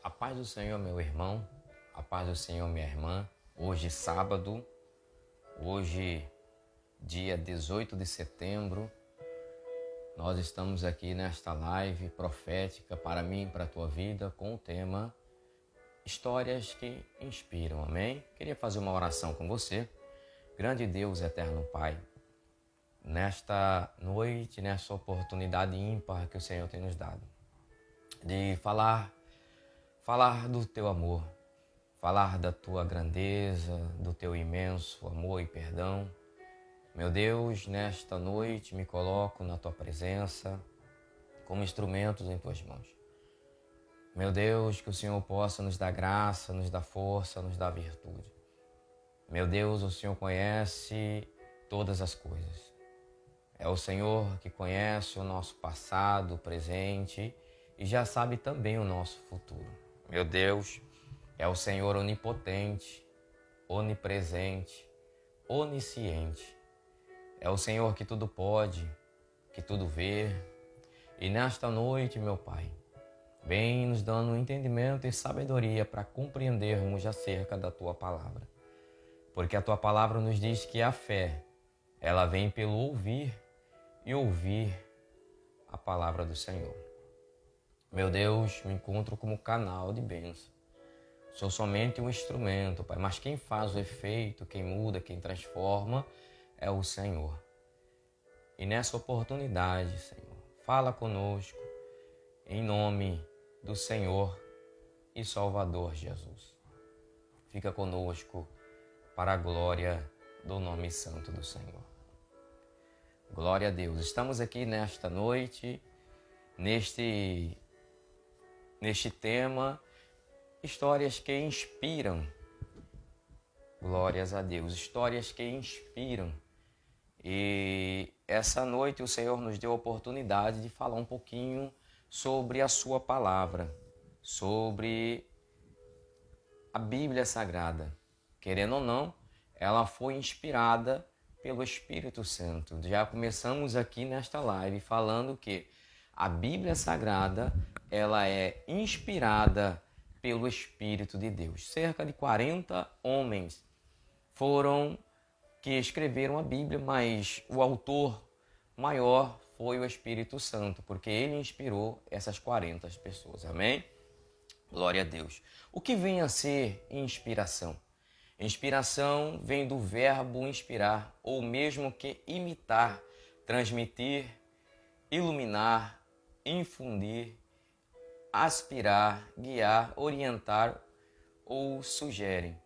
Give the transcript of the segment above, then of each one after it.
A paz do Senhor, meu irmão, a paz do Senhor, minha irmã. Hoje, sábado, dia 18 de setembro, nós estamos aqui nesta live profética para mim e para a tua vida com o tema Histórias que Inspiram, amém? Queria fazer uma oração com você. Grande Deus, eterno Pai, nesta noite, nessa oportunidade ímpar que o Senhor tem nos dado, de falar do teu amor, falar da tua grandeza, do teu imenso amor e perdão. Meu Deus, nesta noite me coloco na tua presença como instrumentos em tuas mãos. Meu Deus, que o Senhor possa nos dar graça, nos dar força, nos dar virtude. Meu Deus, o Senhor conhece todas as coisas. É o Senhor que conhece o nosso passado, o presente e já sabe também o nosso futuro. Meu Deus, é o Senhor onipotente, onipresente, onisciente. É o Senhor que tudo pode, que tudo vê. E nesta noite, meu Pai, vem nos dando entendimento e sabedoria para compreendermos acerca da Tua Palavra. Porque a Tua Palavra nos diz que a fé, ela vem pelo ouvir e ouvir a Palavra do Senhor. Meu Deus, me encontro como canal de bênção. Sou somente um instrumento, Pai, mas quem faz o efeito, quem muda, quem transforma é o Senhor. E nessa oportunidade, Senhor, fala conosco em nome do Senhor e Salvador Jesus. Fica conosco para a glória do nome santo do Senhor. Glória a Deus. Estamos aqui nesta noite, neste tema, histórias que inspiram. Glórias a Deus, histórias que inspiram. E essa noite o Senhor nos deu a oportunidade de falar um pouquinho sobre a sua palavra, sobre a Bíblia Sagrada. Querendo ou não, ela foi inspirada pelo Espírito Santo. Já começamos aqui nesta live falando que a Bíblia Sagrada, ela é inspirada pelo Espírito de Deus. Cerca de 40 homens foram que escreveram a Bíblia, mas o autor maior foi o Espírito Santo, porque ele inspirou essas 40 pessoas. Amém? Glória a Deus. O que vem a ser inspiração? Inspiração vem do verbo inspirar, ou mesmo que imitar, transmitir, iluminar, infundir, aspirar, guiar, orientar ou sugere.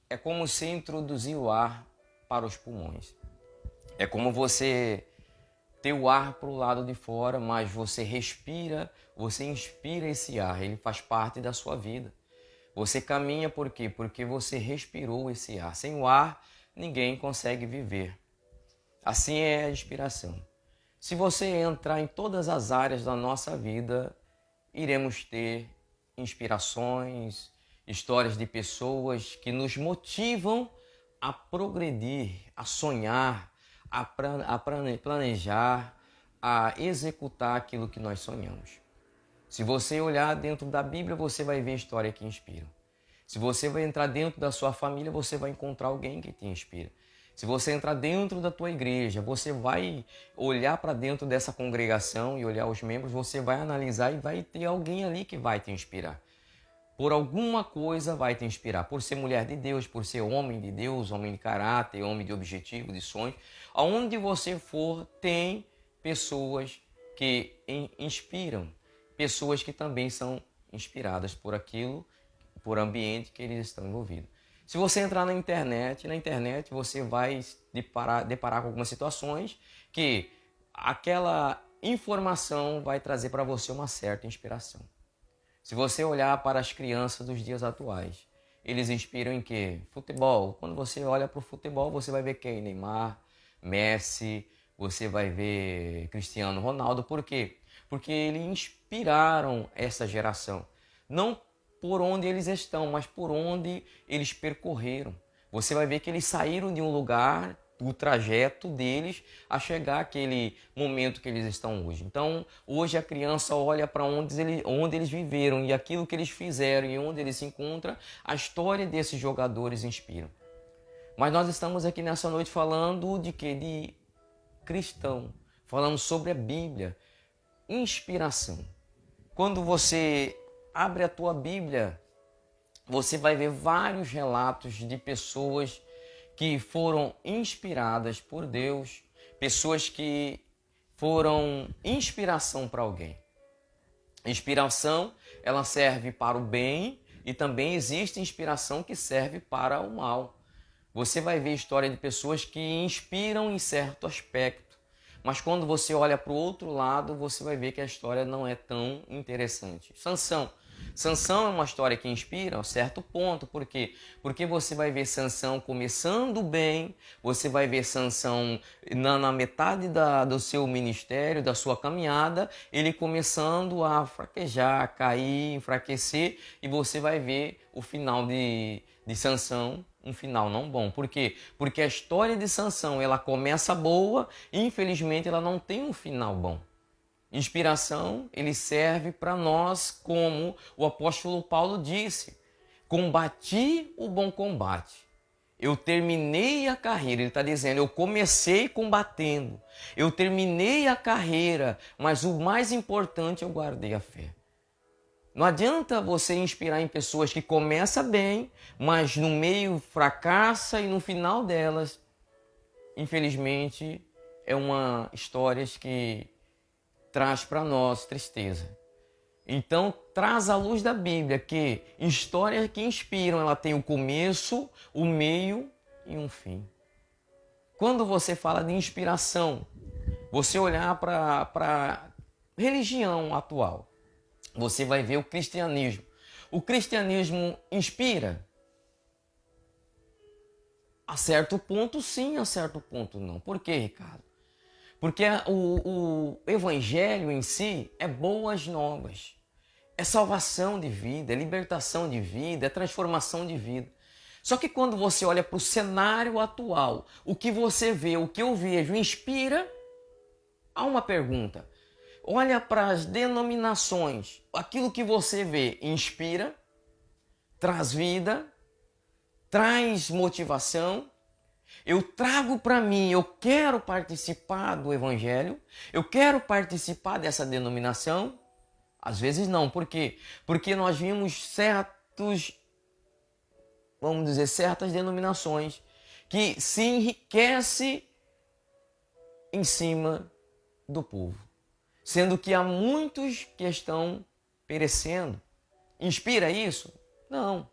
É como se introduzir o ar para os pulmões. É como você ter o ar para o lado de fora, mas você respira, você inspira esse ar, ele faz parte da sua vida. Você caminha por quê? Porque você respirou esse ar. Sem o ar, ninguém consegue viver. Assim é a inspiração. Se você entrar em todas as áreas da nossa vida, iremos ter inspirações, histórias de pessoas que nos motivam a progredir, a sonhar, a planejar, a executar aquilo que nós sonhamos. Se você olhar dentro da Bíblia, você vai ver história que inspira. Se você vai entrar dentro da sua família, você vai encontrar alguém que te inspira. Se você entrar dentro da tua igreja, você vai olhar para dentro dessa congregação e olhar os membros, você vai analisar e vai ter alguém ali que vai te inspirar. Por alguma coisa vai te inspirar. Por ser mulher de Deus, por ser homem de Deus, homem de caráter, homem de objetivo, de sonhos. Aonde você for, tem pessoas que inspiram. Pessoas que também são inspiradas por aquilo, por ambiente que eles estão envolvidos. Se você entrar na internet você vai deparar com algumas situações que aquela informação vai trazer para você uma certa inspiração. Se você olhar para as crianças dos dias atuais, eles inspiram em quê? Futebol. Quando você olha para o futebol, você vai ver quem? Neymar, Messi, você vai ver Cristiano Ronaldo. Por quê? Porque eles inspiraram essa geração. Não por onde eles estão, mas por onde eles percorreram. Você vai ver que eles saíram de um lugar o trajeto deles a chegar àquele momento que eles estão hoje. Então, hoje a criança olha para onde eles viveram e aquilo que eles fizeram e onde eles se encontram, a história desses jogadores inspiram. Mas nós estamos aqui nessa noite falando de quê? De cristão, falando sobre a Bíblia, inspiração. Quando você abre a tua Bíblia, você vai ver vários relatos de pessoas que foram inspiradas por Deus, pessoas que foram inspiração para alguém. Inspiração, ela serve para o bem e também existe inspiração que serve para o mal. Você vai ver história de pessoas que inspiram em certo aspecto, mas quando você olha para o outro lado, você vai ver que a história não é tão interessante. Sansão é uma história que inspira a um certo ponto. Por quê? Porque você vai ver Sansão começando bem, você vai ver Sansão na metade do seu ministério, da sua caminhada, ele começando a fraquejar, cair, enfraquecer, e você vai ver o final de Sansão, um final não bom. Por quê? Porque a história de Sansão, ela começa boa e infelizmente ela não tem um final bom. Inspiração, ele serve para nós, como o apóstolo Paulo disse: combati o bom combate, eu terminei a carreira. Ele está dizendo, eu comecei combatendo, eu terminei a carreira, mas o mais importante, eu guardei a fé. Não adianta você inspirar em pessoas que começam bem, mas no meio fracassa e no final delas, infelizmente, é uma história que traz para nós tristeza. Então, traz à luz da Bíblia que histórias que inspiram, ela tem o começo, o meio e um fim. Quando você fala de inspiração, você olhar para a religião atual, você vai ver o cristianismo. O cristianismo inspira? A certo ponto sim, a certo ponto não. Por quê, Ricardo? Porque o evangelho em si é boas novas, é salvação de vida, é libertação de vida, é transformação de vida. Só que quando você olha para o cenário atual, o que você vê, o que eu vejo, inspira? Há uma pergunta. Olha para as denominações, aquilo que você vê inspira, traz vida, traz motivação. Eu trago para mim, eu quero participar do evangelho, eu quero participar dessa denominação. Às vezes não, por quê? Porque nós vimos certas denominações que se enriquecem em cima do povo, sendo que há muitos que estão perecendo. Inspira isso? Não.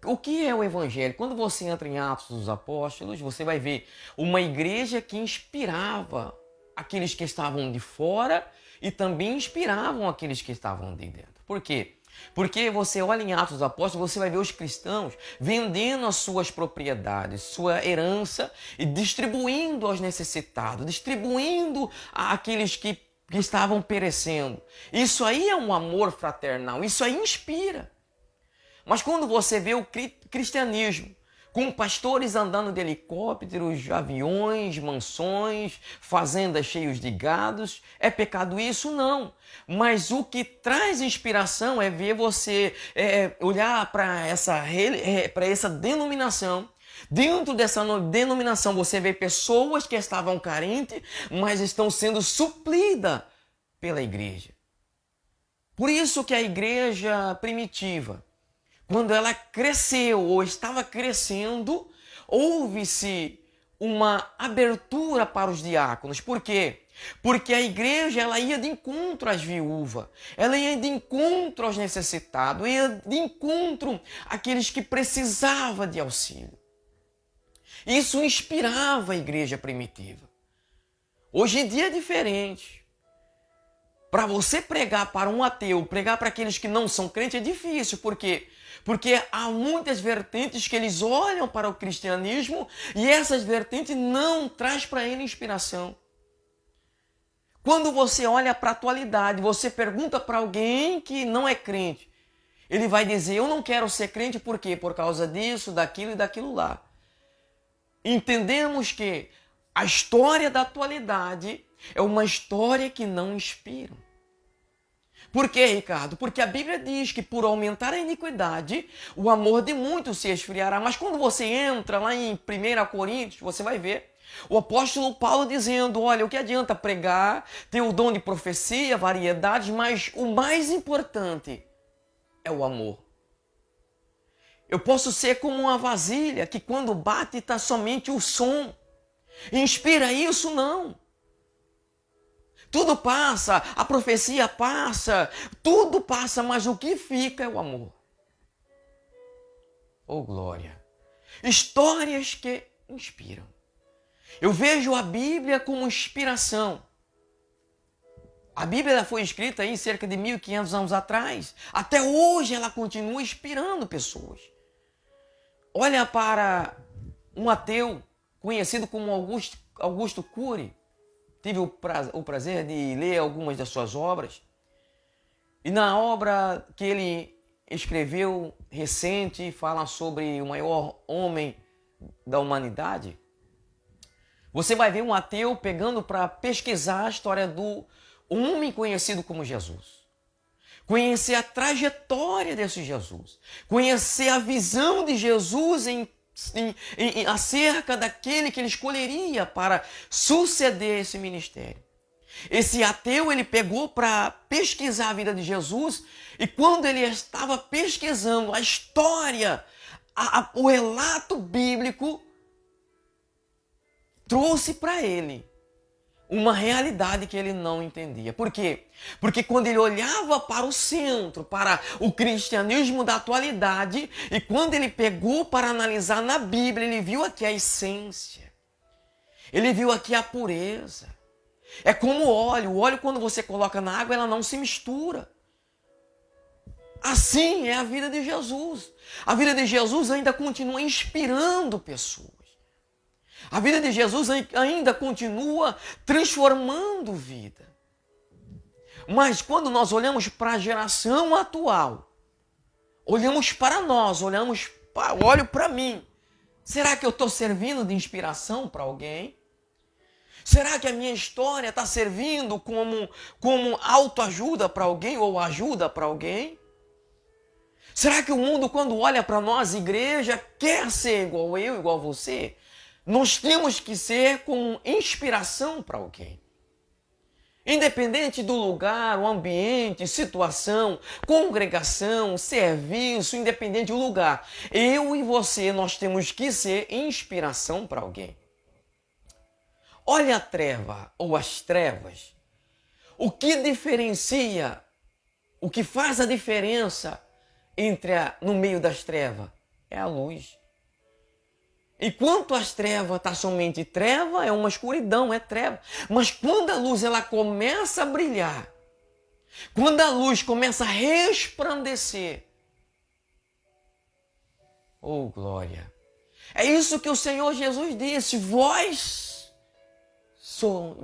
O que é o Evangelho? Quando você entra em Atos dos Apóstolos, você vai ver uma igreja que inspirava aqueles que estavam de fora e também inspiravam aqueles que estavam de dentro. Por quê? Porque você olha em Atos dos Apóstolos, você vai ver os cristãos vendendo as suas propriedades, sua herança e distribuindo aos necessitados, distribuindo àqueles que estavam perecendo. Isso aí é um amor fraternal, isso aí inspira. Mas quando você vê o cristianismo com pastores andando de helicópteros, aviões, mansões, fazendas cheias de gados, é pecado isso? Não. Mas o que traz inspiração é ver você olhar para essa denominação. Dentro dessa denominação você vê pessoas que estavam carentes, mas estão sendo supridas pela igreja. Por isso que a igreja primitiva, quando ela cresceu ou estava crescendo, houve-se uma abertura para os diáconos. Por quê? Porque a igreja ela ia de encontro às viúvas, ela ia de encontro aos necessitados, ia de encontro àqueles que precisavam de auxílio. Isso inspirava a igreja primitiva. Hoje em dia é diferente. Para você pregar para um ateu, pregar para aqueles que não são crentes é difícil. Por quê? Porque há muitas vertentes que eles olham para o cristianismo e essas vertentes não trazem para ele inspiração. Quando você olha para a atualidade, você pergunta para alguém que não é crente, ele vai dizer, eu não quero ser crente por quê? Por causa disso, daquilo e daquilo lá. entendemos que a história da atualidade é uma história que não inspira. Por quê, Ricardo? Porque a Bíblia diz que por aumentar a iniquidade, o amor de muitos se esfriará. Mas quando você entra lá em 1 Coríntios, você vai ver o apóstolo Paulo dizendo, olha, o que adianta pregar, ter o dom de profecia, variedades, mas o mais importante é o amor. Eu posso ser como uma vasilha que quando bate está somente o som. Inspira isso? Não. Tudo passa, a profecia passa, tudo passa, mas o que fica é o amor. Oh, glória! Histórias que inspiram. Eu vejo a Bíblia como inspiração. A Bíblia foi escrita aí cerca de 1500 anos atrás. Até hoje ela continua inspirando pessoas. Olha para um ateu conhecido como Augusto Cury. Tive o prazer de ler algumas das suas obras. E na obra que ele escreveu recente, fala sobre o maior homem da humanidade. Você vai ver um ateu pegando para pesquisar a história do homem conhecido como Jesus. Conhecer a trajetória desse Jesus. Conhecer a visão de Jesus acerca daquele que ele escolheria para suceder esse ministério. Esse ateu, ele pegou para pesquisar a vida de Jesus e quando ele estava pesquisando a história, o relato bíblico, trouxe para ele uma realidade que ele não entendia. Por quê? Porque quando ele olhava para o centro, para o cristianismo da atualidade, e quando ele pegou para analisar na Bíblia, ele viu aqui a essência. Ele viu aqui a pureza. É como o óleo. O óleo, quando você coloca na água, ela não se mistura. Assim é a vida de Jesus. A vida de Jesus ainda continua inspirando pessoas. A vida de Jesus ainda continua transformando vida. Mas quando nós olhamos para a geração atual, olhamos para nós, olho para mim, será que eu estou servindo de inspiração para alguém? Será que a minha história está servindo como autoajuda para alguém ou ajuda para alguém? Será que o mundo, quando olha para nós, igreja, quer ser igual eu, igual você? Nós temos que ser como inspiração para alguém. Independente do lugar, o ambiente, situação, congregação, serviço, independente do lugar. Eu e você, nós temos que ser inspiração para alguém. Olha a treva ou as trevas. O que diferencia, o que faz a diferença no meio das trevas é a luz. Enquanto as trevas está somente treva, é uma escuridão, é treva. Mas quando a luz ela começa a brilhar, quando a luz começa a resplandecer, oh glória! É isso que o Senhor Jesus disse, vós são,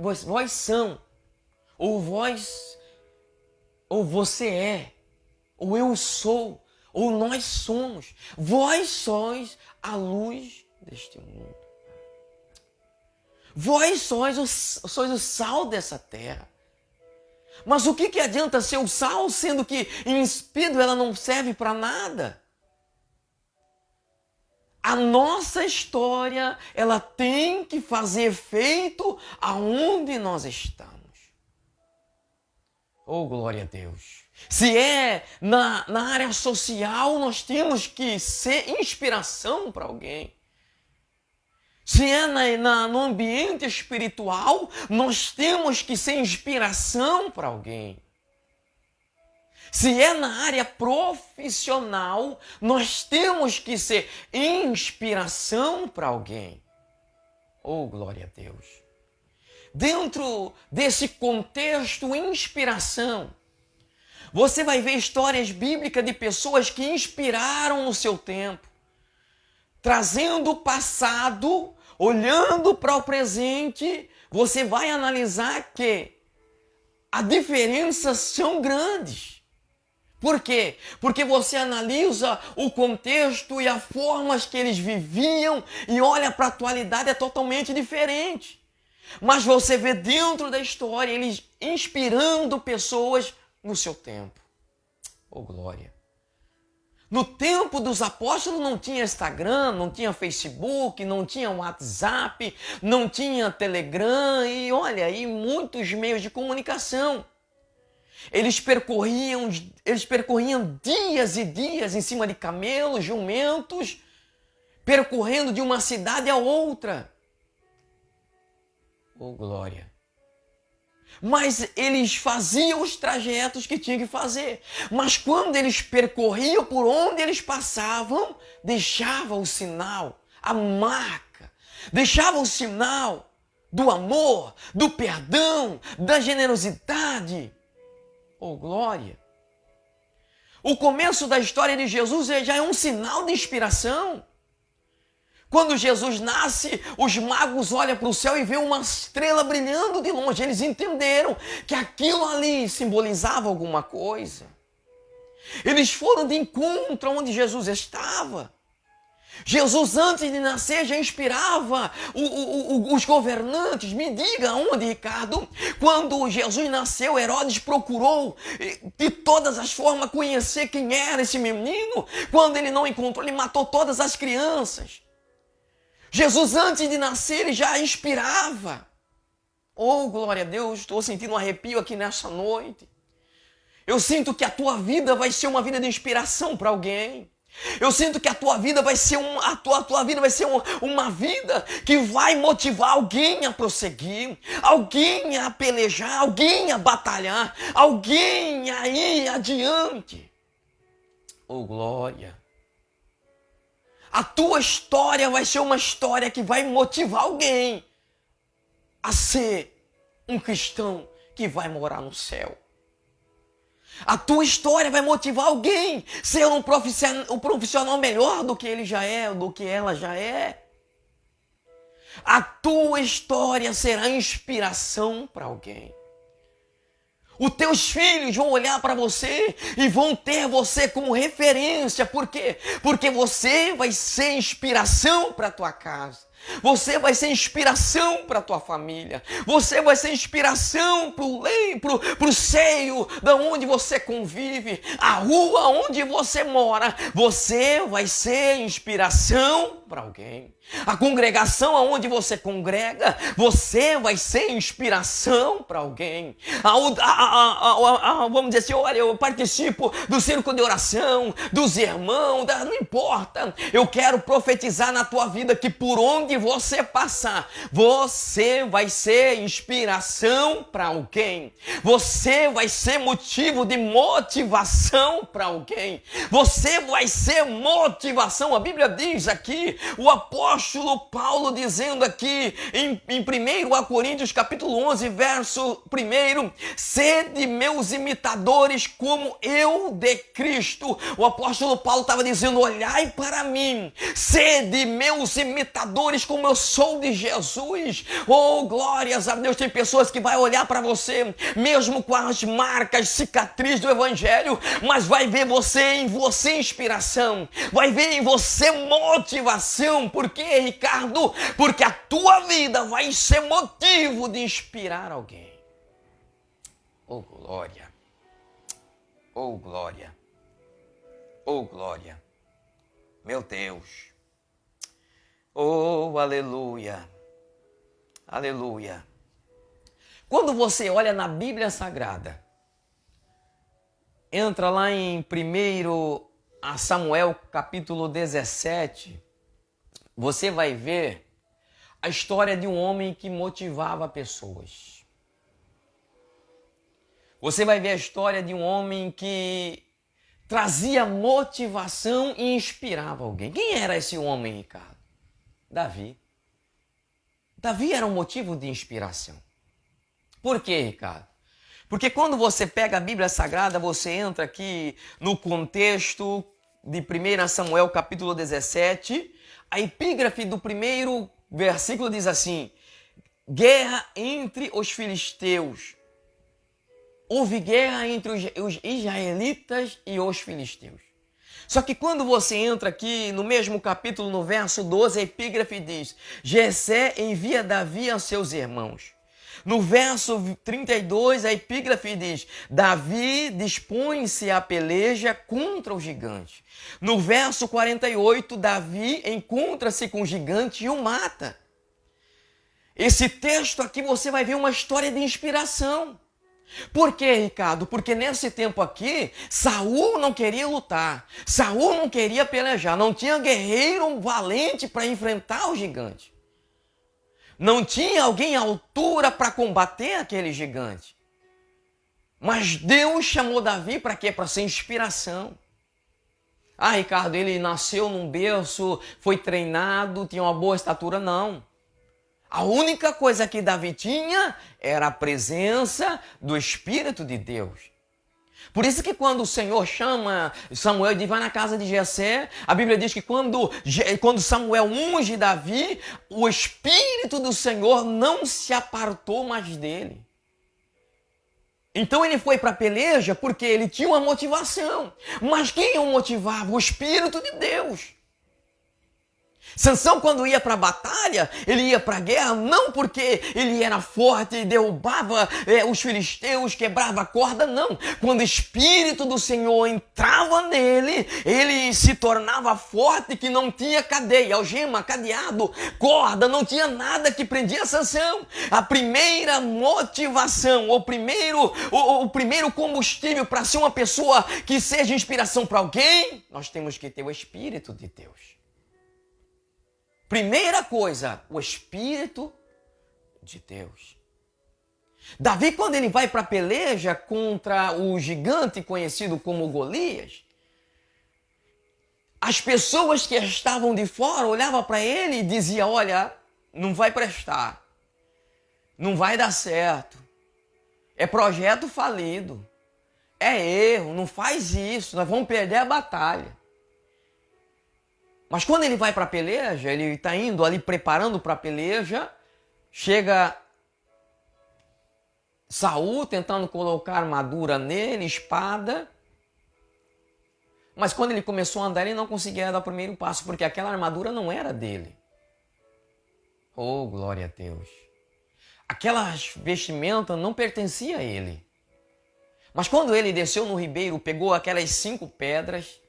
ou você é, ou eu sou, ou nós somos. Vós sois a luz deste mundo. Vós sois o sal dessa terra. Mas o que adianta ser o sal, sendo que em espírito ela não serve para nada? A nossa história, ela tem que fazer efeito aonde nós estamos. Oh, glória a Deus! Se é na área social, nós temos que ser inspiração para alguém. Se é no ambiente espiritual, nós temos que ser inspiração para alguém. Se é na área profissional, nós temos que ser inspiração para alguém. Oh, glória a Deus! Dentro desse contexto, inspiração, você vai ver histórias bíblicas de pessoas que inspiraram no seu tempo, trazendo o passado, olhando para o presente, você vai analisar que as diferenças são grandes. Por quê? Porque você analisa o contexto e as formas que eles viviam e olha para a atualidade, é totalmente diferente. Mas você vê dentro da história eles inspirando pessoas no seu tempo. Oh, glória! No tempo dos apóstolos não tinha Instagram, não tinha Facebook, não tinha WhatsApp, não tinha Telegram e olha aí muitos meios de comunicação. Eles percorriam dias e dias em cima de camelos, jumentos, percorrendo de uma cidade a outra. Oh, glória! Mas eles faziam os trajetos que tinham que fazer. Mas quando eles percorriam por onde eles passavam, deixava o sinal, a marca, deixava o sinal do amor, do perdão, da generosidade. Oh, glória! O começo da história de Jesus já é um sinal de inspiração. Quando Jesus nasce, os magos olham para o céu e vê uma estrela brilhando de longe. Eles entenderam que aquilo ali simbolizava alguma coisa. Eles foram de encontro onde Jesus estava. Jesus, antes de nascer, já inspirava os governantes. Me diga onde, Ricardo? Quando Jesus nasceu, Herodes procurou de todas as formas conhecer quem era esse menino. Quando ele não encontrou, ele matou todas as crianças. Jesus, antes de nascer, ele já inspirava. Oh, glória a Deus, estou sentindo um arrepio aqui nessa noite. Eu sinto que a tua vida vai ser uma vida de inspiração para alguém. Eu sinto que a tua vida vai ser uma vida que vai motivar alguém a prosseguir, alguém a pelejar, alguém a batalhar, alguém a ir adiante. Oh, glória! A tua história vai ser uma história que vai motivar alguém a ser um cristão que vai morar no céu. A tua história vai motivar alguém a ser um profissional melhor do que ele já é, do que ela já é. A tua história será inspiração para alguém. Os teus filhos vão olhar para você e vão ter você como referência. Por quê? Porque você vai ser inspiração para a tua casa. Você vai ser inspiração para a tua família. Você vai ser inspiração para o seio da onde você convive, a rua onde você mora. Você vai ser inspiração para alguém. A congregação aonde você congrega, você vai ser inspiração para alguém. Vamos dizer assim, olha, eu participo do círculo de oração, dos irmãos, não importa. Eu quero profetizar na tua vida que por onde você passar, você vai ser inspiração para alguém. Você vai ser motivo de motivação para alguém. Você vai ser motivação. A Bíblia diz aqui, o apóstolo Paulo dizendo aqui em 1 Coríntios capítulo 11, verso 1, sede meus imitadores como eu de Cristo. O apóstolo Paulo estava dizendo, olhai para mim, sede meus imitadores como eu sou de Jesus. Oh, glórias a Deus. Tem pessoas que vai olhar para você, mesmo com as marcas, cicatrizes do evangelho, mas vai ver em você inspiração, vai ver em você motivação. Por quê, Ricardo? Porque a tua vida vai ser motivo de inspirar alguém. Oh, glória! Oh, glória! Oh, glória! Meu Deus! Oh, aleluia! Aleluia! Quando você olha na Bíblia Sagrada, entra lá em 1 Samuel capítulo 17, você vai ver a história de um homem que motivava pessoas. Você vai ver a história de um homem que trazia motivação e inspirava alguém. Quem era esse homem, Ricardo? Davi. Davi era um motivo de inspiração. Por quê, Ricardo? Porque quando você pega a Bíblia Sagrada, você entra aqui no contexto de 1 Samuel capítulo 17, a epígrafe do primeiro versículo diz assim, guerra entre os filisteus. houve guerra entre os israelitas e os filisteus. Só que quando você entra aqui no mesmo capítulo, no verso 12, a epígrafe diz: Jessé envia Davi a seus irmãos. No verso 32, a epígrafe diz: Davi dispõe-se à peleja contra o gigante. No verso 48, Davi encontra-se com o gigante e o mata. Esse texto aqui você vai ver uma história de inspiração. Por quê, Ricardo? Porque nesse tempo aqui, Saul não queria lutar, Saul não queria pelejar, não tinha guerreiro valente para enfrentar o gigante. Não tinha alguém à altura para combater aquele gigante. Mas Deus chamou Davi para quê? Para ser inspiração. Ah, Ricardo, ele nasceu num berço, foi treinado, tinha uma boa estatura, não. A única coisa que Davi tinha era a presença do Espírito de Deus. Por isso que quando o Senhor chama Samuel e diz, vai na casa de Jessé, a Bíblia diz que quando Samuel unge Davi, o Espírito do Senhor não se apartou mais dele. Então ele foi para a peleja porque ele tinha uma motivação. Mas quem o motivava? O Espírito de Deus. Sansão, quando ia para a batalha, ele ia para a guerra não porque ele era forte e derrubava os filisteus, quebrava a corda, não. Quando o Espírito do Senhor entrava nele, ele se tornava forte, que não tinha cadeia, algema, cadeado, corda, não tinha nada que prendia Sansão. A primeira motivação, o primeiro combustível para ser uma pessoa que seja inspiração para alguém, nós temos que ter o Espírito de Deus. Primeira coisa, o Espírito de Deus. Davi, quando ele vai para a peleja contra o gigante conhecido como Golias, as pessoas que estavam de fora olhavam para ele e diziam, olha, não vai prestar, não vai dar certo, é projeto falido, é erro, não faz isso, nós vamos perder a batalha. Mas quando ele vai para a peleja, ele está indo ali preparando para a peleja, chega Saul tentando colocar armadura nele, espada. Mas quando ele começou a andar, ele não conseguia dar o primeiro passo, porque aquela armadura não era dele. Oh, glória a Deus! Aquela vestimenta não pertencia a ele. Mas quando ele desceu no ribeiro, pegou aquelas 5 pedras,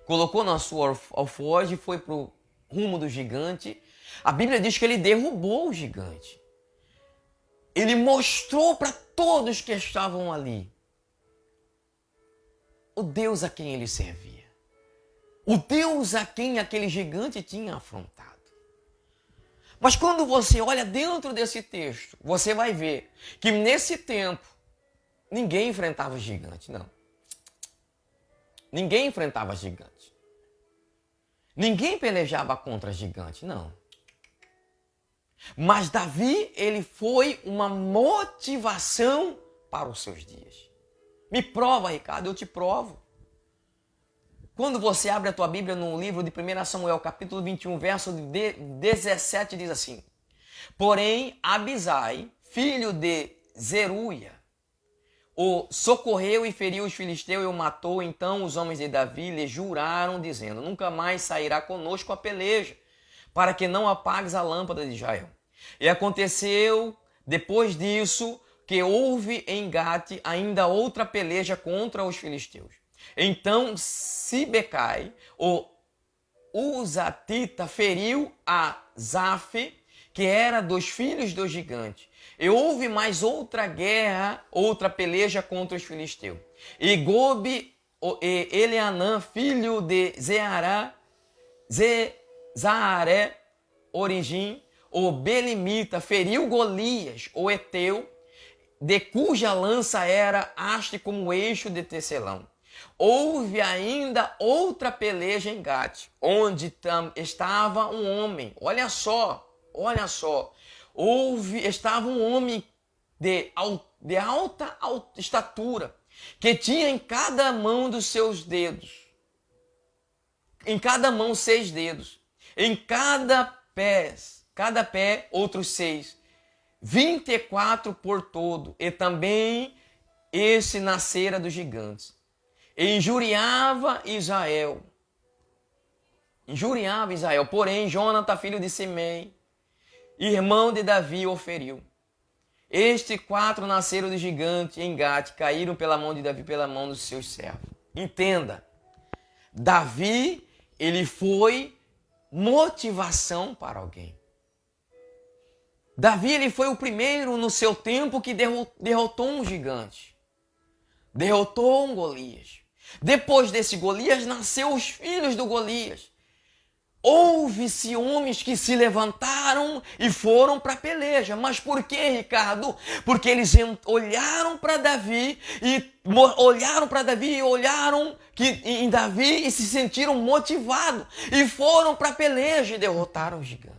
colocou na sua alforje e foi para o rumo do gigante. A Bíblia diz que ele derrubou o gigante. Ele mostrou para todos que estavam ali o Deus a quem ele servia. O Deus a quem aquele gigante tinha afrontado. Mas quando você olha dentro desse texto, você vai ver que nesse tempo ninguém enfrentava gigante, não. Ninguém enfrentava gigante. Ninguém pelejava contra gigante, não. Mas Davi, ele foi uma motivação para os seus dias. Me prova, Ricardo, eu te provo. Quando você abre a tua Bíblia no livro de 1 Samuel, capítulo 21, verso 17, diz assim: Porém, Abisai, filho de Zeruia, o socorreu e feriu os filisteus e o matou. Então os homens de Davi lhe juraram, dizendo, nunca mais sairá conosco a peleja, para que não apagues a lâmpada de Israel. E aconteceu, depois disso, que houve em Gate ainda outra peleja contra os filisteus. Então Sibecai, o Uzatita, feriu a Zaf, que era dos filhos do gigante. E houve mais outra guerra, outra peleja contra os filisteus. E Gobe e Eleanã, filho de Zaaré, Origim, o Belimita, feriu Golias, o Eteu, de cuja lança era haste como o eixo de tecelão. Houve ainda outra peleja em Gate, onde estava um homem. Olha só. Estava um homem de alta estatura, que tinha em cada mão dos seus dedos, em cada mão 6 dedos, em cada pé outros 6, 24 por todo, e também esse nascera dos gigantes. E injuriava Israel. Injuriava Israel. Porém, Jonatã, filho de Simei, irmão de Davi, o feriu. Estes 4 nasceram de gigante em Gate, caíram pela mão de Davi, pela mão dos seus servos. Entenda, Davi, ele foi motivação para alguém. Davi, ele foi o primeiro no seu tempo que derrotou um gigante. Derrotou um Golias. Depois desse Golias, nasceu os filhos do Golias. Houve ciúmes que se levantaram e foram para a peleja. Mas por quê, Ricardo? Porque eles olharam para Davi e olharam em Davi e se sentiram motivados e foram para a peleja e derrotaram o gigante.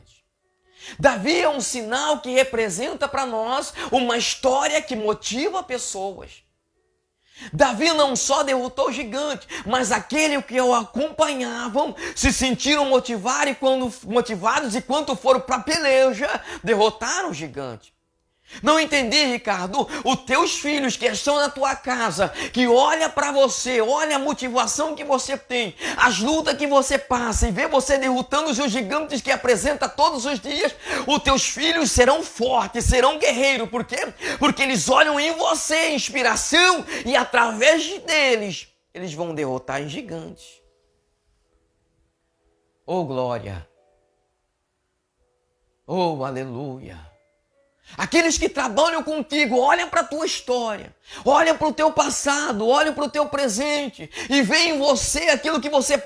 Davi é um sinal que representa para nós uma história que motiva pessoas. Davi não só derrotou o gigante, mas aquele que o acompanhavam se sentiram motivados e quando foram para a peleja, derrotaram o gigante. Não entendi, Ricardo? Os teus filhos que estão na tua casa, que olha para você, olha a motivação que você tem, as lutas que você passa e vê você derrotando os gigantes que apresenta todos os dias, os teus filhos serão fortes, serão guerreiros. Por quê? Porque eles olham em você inspiração e através deles, eles vão derrotar os gigantes. Oh, glória! Oh, aleluia! Aqueles que trabalham contigo, olham para a tua história, olham para o teu passado, olham para o teu presente e veem em você aquilo que você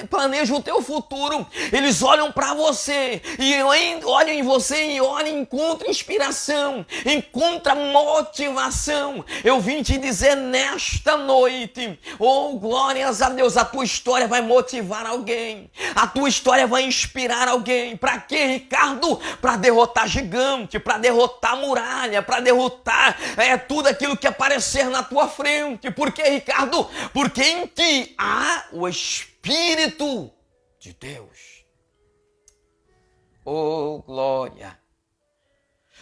planeja o teu futuro. Eles olham para você e olham em você e encontram inspiração, encontram motivação. Eu vim te dizer nesta noite, oh glórias a Deus, a tua história vai motivar alguém, a tua história vai inspirar alguém. Para quê, Ricardo? Para derrotar gigante, para derrotar a muralha, para derrotar tudo aquilo que aparecer na tua frente. Por quê, Ricardo? Porque em ti há o Espírito de Deus. Oh, glória!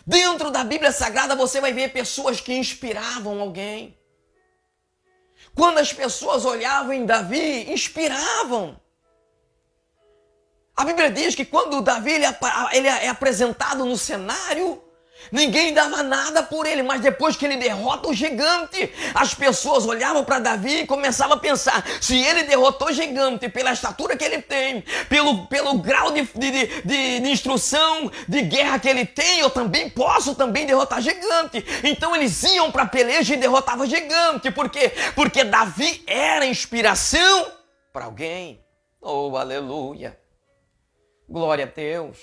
Dentro da Bíblia Sagrada você vai ver pessoas que inspiravam alguém. Quando as pessoas olhavam em Davi, inspiravam. A Bíblia diz que quando Davi ele é apresentado no cenário, ninguém dava nada por ele, mas depois que ele derrota o gigante, as pessoas olhavam para Davi e começavam a pensar, se ele derrotou o gigante pela estatura que ele tem, pelo grau de instrução, de guerra que ele tem, eu também posso derrotar gigante. Então eles iam para a peleja e derrotavam o gigante. Por quê? Porque Davi era inspiração para alguém. Oh, aleluia! Glória a Deus!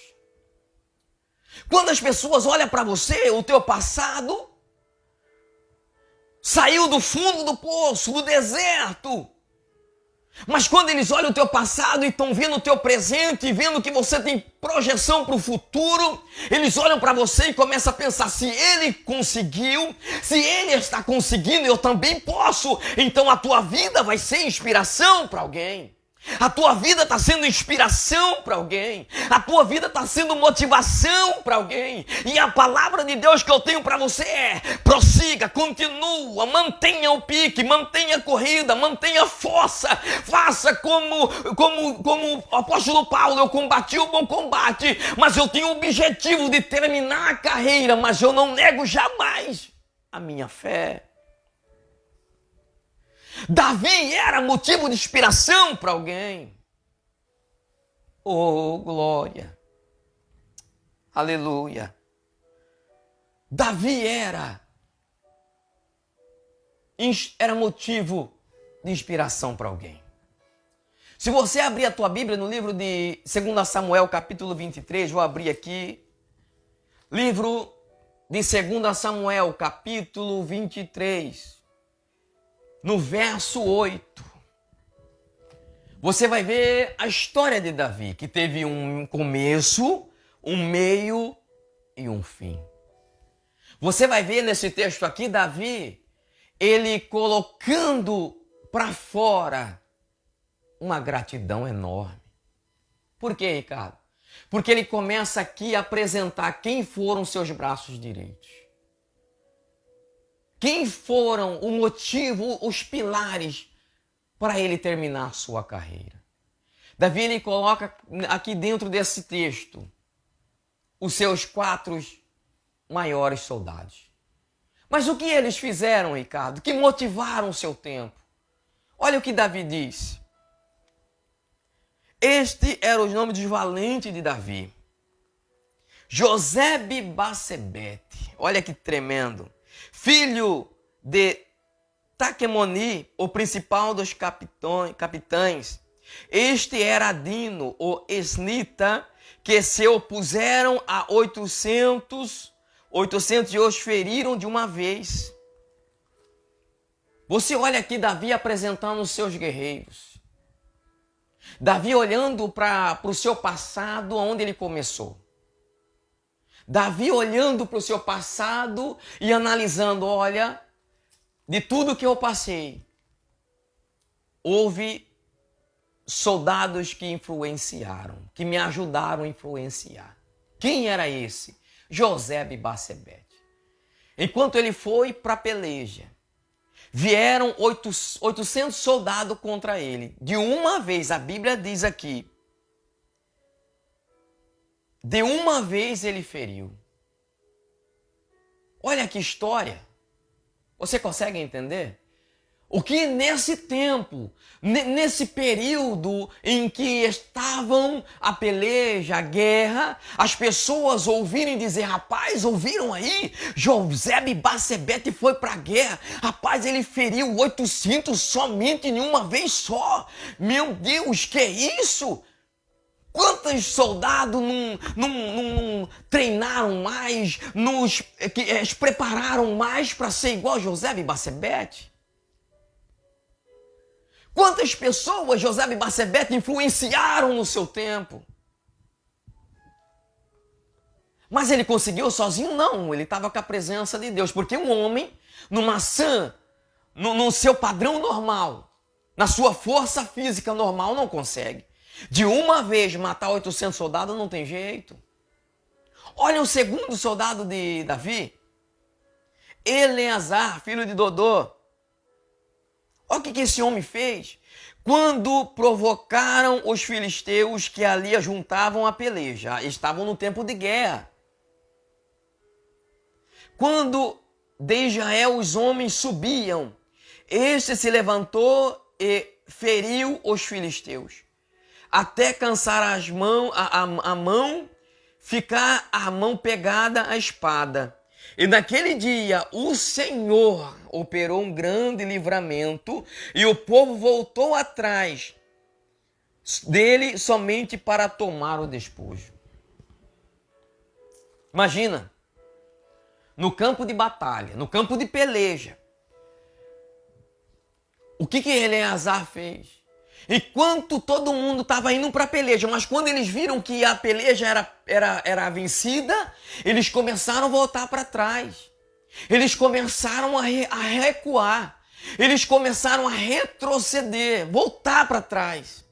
Quando as pessoas olham para você, o teu passado saiu do fundo do poço, do deserto. Mas quando eles olham o teu passado e estão vendo o teu presente, e vendo que você tem projeção para o futuro, eles olham para você e começam a pensar, se ele conseguiu, se ele está conseguindo, eu também posso. Então a tua vida vai ser inspiração para alguém. A tua vida está sendo inspiração para alguém. A tua vida está sendo motivação para alguém. E a palavra de Deus que eu tenho para você é: prossiga, continua, mantenha o pique, mantenha a corrida, mantenha a força. Faça como o apóstolo Paulo: eu combati o bom combate, mas eu tenho o objetivo de terminar a carreira, mas eu não nego jamais a minha fé. Davi era motivo de inspiração para alguém. Oh, glória! Aleluia! Davi era motivo de inspiração para alguém. Se você abrir a tua Bíblia no livro de 2 Samuel, capítulo 23, vou abrir aqui. Livro de 2 Samuel, capítulo 23. No verso 8, você vai ver a história de Davi, que teve um começo, um meio e um fim. Você vai ver nesse texto aqui, Davi, ele colocando para fora uma gratidão enorme. Por quê, Ricardo? Porque ele começa aqui a apresentar quem foram seus braços direitos. quem foram o motivo, os pilares para ele terminar sua carreira. Davi ele coloca aqui dentro desse texto os seus 4 maiores soldados. Mas o que eles fizeram, Ricardo? Que motivaram o seu tempo? Olha o que Davi diz. Este era o nome dos valentes de Davi. Josebe-Basebete, olha que tremendo, filho de Taquemoni, o principal dos capitães. Este era Adino, o esnita, que se opuseram a 800 e os feriram de uma vez. Você olha aqui Davi apresentando os seus guerreiros. Davi olhando para o seu passado, onde ele começou. Davi olhando para o seu passado e analisando, olha, de tudo que eu passei, houve soldados que influenciaram, que me ajudaram a influenciar. Quem era esse? Josebe-Basebete. Enquanto ele foi para a peleja, vieram 800 soldados contra ele. De uma vez, a Bíblia diz aqui, de uma vez ele feriu. Olha que história. Você consegue entender? O que nesse tempo, nesse período em que estavam a peleja, a guerra, as pessoas ouvirem dizer, rapaz, ouviram aí? Josebe-Basebete foi para a guerra. Rapaz, ele feriu 800 somente em uma vez só. Meu Deus, que é isso? Quantos soldados não treinaram mais, se prepararam mais para ser igual a Josebe-Basebete? Quantas pessoas Josebe-Basebete influenciaram no seu tempo? Mas ele conseguiu sozinho? Não, ele estava com a presença de Deus. Porque um homem, no seu padrão normal, na sua força física normal, não consegue. De uma vez matar 800 soldados não tem jeito. Olha o segundo soldado de Davi. Eleazar, filho de Dodô. Olha o que esse homem fez. Quando provocaram os filisteus que ali ajuntavam a peleja, estavam no tempo de guerra. Quando de Israel os homens subiam, este se levantou e feriu os filisteus, até cansar a mão, ficar a mão pegada à espada. E naquele dia o Senhor operou um grande livramento e o povo voltou atrás dele somente para tomar o despojo. Imagina, no campo de batalha, no campo de peleja, o que Eleazar fez? Enquanto todo mundo estava indo para a peleja, mas quando eles viram que a peleja era vencida, eles começaram a voltar para trás. Eles começaram a recuar. Eles começaram a retroceder, voltar para trás.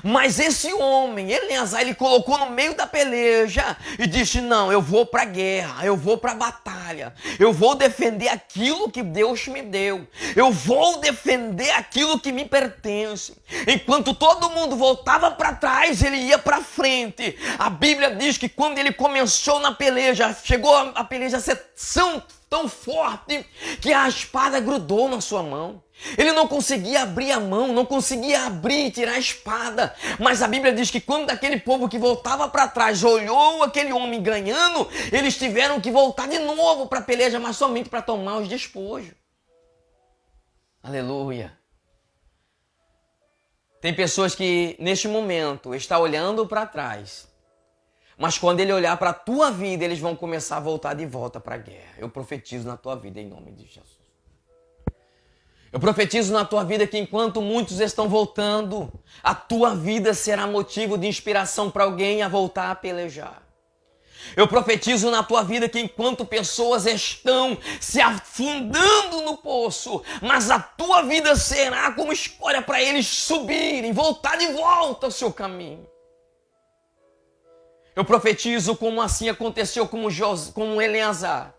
Mas esse homem, Eleazar, ele colocou no meio da peleja e disse, não, eu vou para a guerra, eu vou para a batalha, eu vou defender aquilo que Deus me deu, eu vou defender aquilo que me pertence. Enquanto todo mundo voltava para trás, ele ia para frente. A Bíblia diz que quando ele começou na peleja, chegou a peleja a ser tão forte que a espada grudou na sua mão. Ele não conseguia abrir a mão, não conseguia abrir e tirar a espada. Mas a Bíblia diz que quando aquele povo que voltava para trás olhou aquele homem ganhando, eles tiveram que voltar de novo para a peleja, mas somente para tomar os despojos. Aleluia. Tem pessoas que neste momento estão olhando para trás, mas quando ele olhar para a tua vida, eles vão começar a voltar de volta para a guerra. Eu profetizo na tua vida em nome de Jesus. Eu profetizo na tua vida que enquanto muitos estão voltando, a tua vida será motivo de inspiração para alguém a voltar a pelejar. Eu profetizo na tua vida que enquanto pessoas estão se afundando no poço, mas a tua vida será como escolha para eles subirem, voltar de volta ao seu caminho. Eu profetizo como assim aconteceu com Eleazar.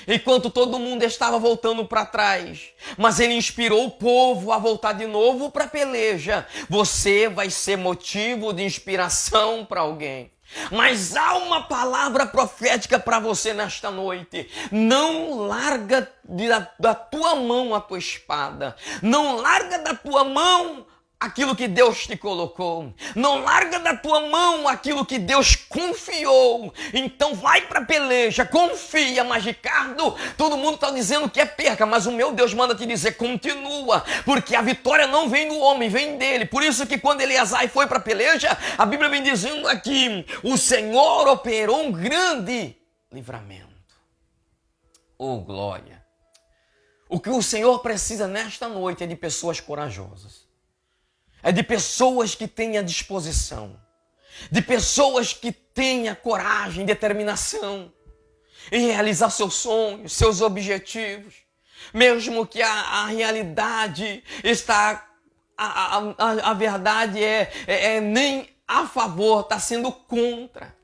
enquanto todo mundo estava voltando para trás. Mas ele inspirou o povo a voltar de novo para a peleja. Você vai ser motivo de inspiração para alguém. Mas há uma palavra profética para você nesta noite. Não larga da tua mão a tua espada. Não larga da tua mão aquilo que Deus te colocou. Não larga da tua mão aquilo que Deus confiou. Então vai para a peleja, confia. Mas Ricardo, todo mundo está dizendo que é perca, mas o meu Deus manda te dizer, continua, porque a vitória não vem do homem, vem dele. Por isso que quando Eleazar foi para a peleja, a Bíblia vem dizendo aqui, o Senhor operou um grande livramento. Oh, glória! O que o Senhor precisa nesta noite é de pessoas corajosas. É de pessoas que têm a disposição, de pessoas que têm a coragem, determinação em realizar seus sonhos, seus objetivos, mesmo que a realidade está, a verdade é nem a favor, está sendo contra.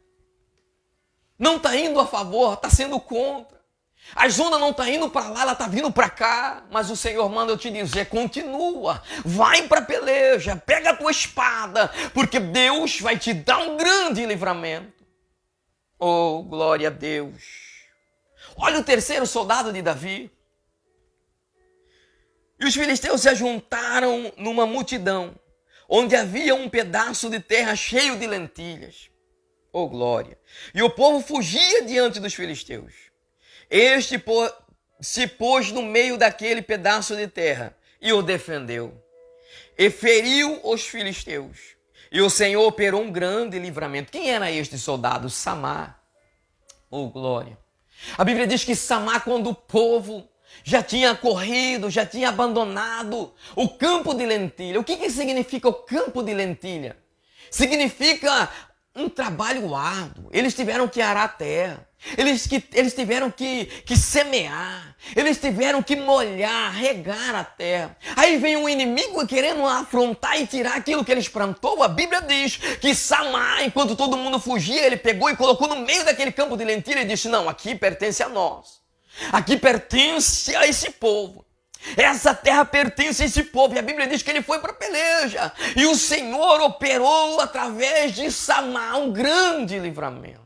Não está indo a favor, está sendo contra. As ondas não estão indo para lá, ela está vindo para cá. Mas o Senhor manda eu te dizer, continua, vai para a peleja, pega a tua espada, porque Deus vai te dar um grande livramento. Oh, glória a Deus. Olha o terceiro soldado de Davi. E os filisteus se ajuntaram numa multidão, onde havia um pedaço de terra cheio de lentilhas. Oh, glória. E o povo fugia diante dos filisteus. Este se pôs no meio daquele pedaço de terra e o defendeu. E feriu os filisteus. E o Senhor operou um grande livramento. Quem era este soldado? Samá. Oh, glória. A Bíblia diz que Samá, quando o povo já tinha corrido, já tinha abandonado o campo de lentilha. O que significa o campo de lentilha? Significa um trabalho árduo. Eles tiveram que arar a terra. Eles tiveram que semear. Eles tiveram que molhar, regar a terra. Aí vem um inimigo querendo afrontar e tirar aquilo que eles plantou. A Bíblia diz que Samá, enquanto todo mundo fugia, ele pegou e colocou no meio daquele campo de lentilha e disse, não, aqui pertence a nós. Aqui pertence a esse povo. Essa terra pertence a esse povo. E a Bíblia diz que ele foi para a peleja. E o Senhor operou através de Samá um grande livramento.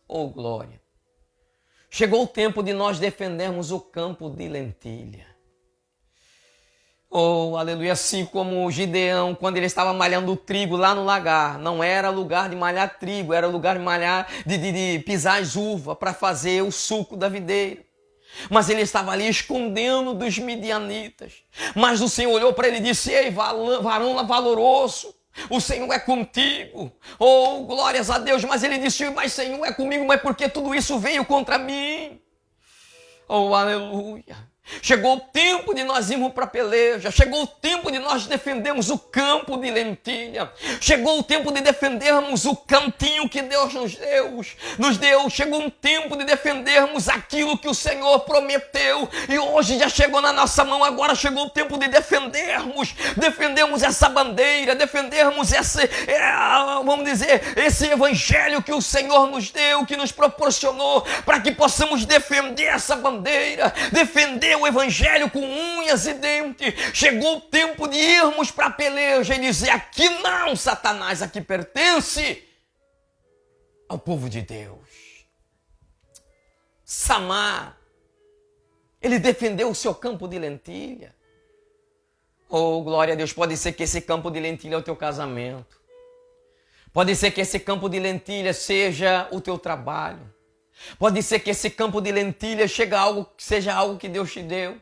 Oh, glória. Chegou o tempo de nós defendermos o campo de lentilha. Oh, aleluia. Assim como Gideão, quando ele estava malhando o trigo lá no lagar, não era lugar de malhar trigo, era lugar de malhar, de pisar as uvas para fazer o suco da videira. Mas ele estava ali escondendo dos midianitas. Mas o Senhor olhou para ele e disse, ei, varão valoroso, o Senhor é contigo. Oh, glórias a Deus. Mas ele disse, mas Senhor é comigo, mas por que tudo isso veio contra mim? Oh, aleluia. Chegou o tempo de nós irmos para a peleja. Chegou o tempo de nós defendermos o campo de lentilha. Chegou o tempo de defendermos o cantinho que Deus nos deu. Chegou um tempo de defendermos aquilo que o Senhor prometeu. E hoje já chegou na nossa mão. Agora chegou o tempo de defendermos essa bandeira, defendermos esse evangelho que o Senhor nos deu, que nos proporcionou, para que possamos defender essa bandeira, defender o evangelho com unhas e dentes. Chegou o tempo de irmos para a peleja e dizer, aqui não, Satanás, aqui pertence ao povo de Deus. Samá, ele defendeu o seu campo de lentilha. Oh, glória a Deus, pode ser que esse campo de lentilha é o teu casamento. Pode ser que esse campo de lentilha seja o teu trabalho. Pode ser que esse campo de lentilha seja algo que Deus te deu.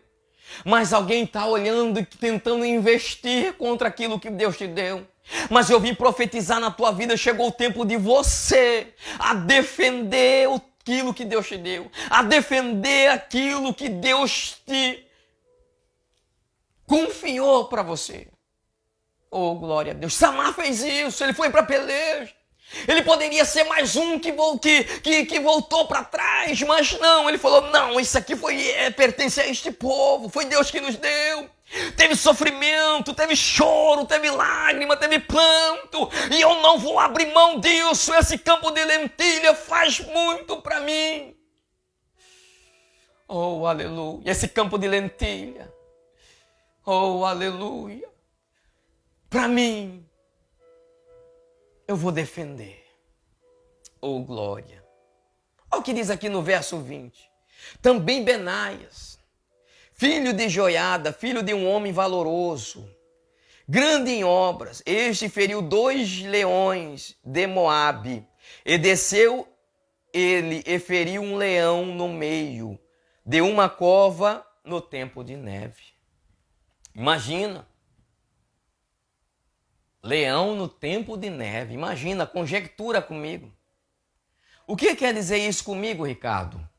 Mas alguém está olhando e tentando investir contra aquilo que Deus te deu. Mas eu vim profetizar na tua vida, chegou o tempo de você a defender aquilo que Deus te deu. A defender aquilo que Deus te confiou para você. Oh, glória a Deus. Samá fez isso, ele foi para a peleja. Ele poderia ser mais um que voltou para trás, mas não, ele falou, não, isso aqui pertence a este povo, foi Deus que nos deu. Teve sofrimento, teve choro, teve lágrima, teve pranto, e eu não vou abrir mão disso. Esse campo de lentilha faz muito para mim. Oh, aleluia. Esse campo de lentilha. Oh, aleluia. Para mim, eu vou defender. Oh, glória. Olha o que diz aqui no verso 20. Também Benaias, filho de Joiada, filho de um homem valoroso, grande em obras, este feriu 2 leões de Moabe, e desceu ele e feriu um leão no meio de uma cova no tempo de neve. Imagina. Leão no tempo de neve. Imagina, conjectura comigo. O que quer dizer isso comigo, Ricardo?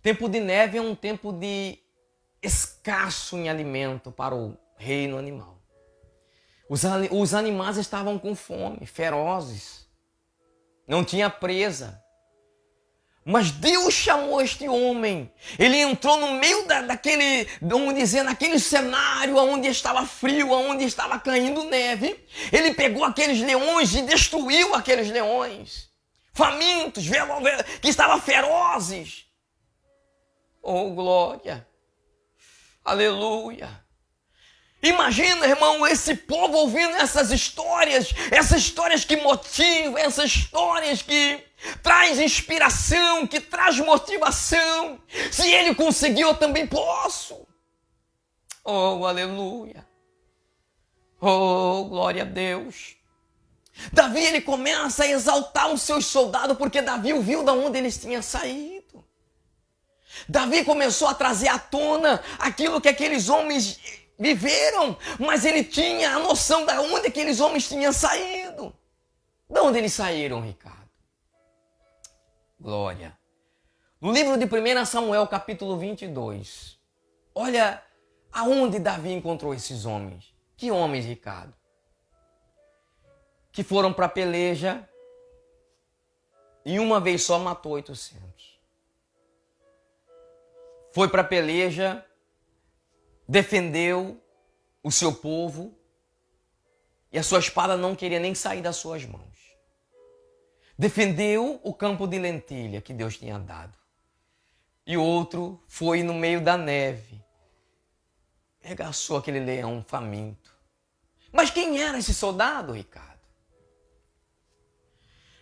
Tempo de neve é um tempo de escasso em alimento para o reino animal. Os animais estavam com fome, ferozes. Não tinha presa. Mas Deus chamou este homem. Ele entrou no meio daquele, vamos dizer, naquele cenário onde estava frio, onde estava caindo neve. Ele pegou aqueles leões e destruiu aqueles leões. Famintos, que estavam ferozes. Oh, glória. Aleluia. Imagina, irmão, esse povo ouvindo essas histórias que motivam, essas histórias que traz inspiração, que traz motivação. Se ele conseguiu, eu também posso. Oh, aleluia. Oh, glória a Deus. Davi, ele começa a exaltar os seus soldados, porque Davi viu de onde eles tinham saído. Davi começou a trazer à tona aquilo que aqueles homens viveram, mas ele tinha a noção de onde aqueles homens tinham saído. De onde eles saíram, Ricardo? Glória. No livro de 1 Samuel, capítulo 22, olha aonde Davi encontrou esses homens. Que homens, Ricardo? Que foram para a peleja e uma vez só matou 800. Foi para a peleja, defendeu o seu povo e a sua espada não queria nem sair das suas mãos. Defendeu o campo de lentilha que Deus tinha dado. E outro foi no meio da neve. Regaçou aquele leão faminto. Mas quem era esse soldado, Ricardo?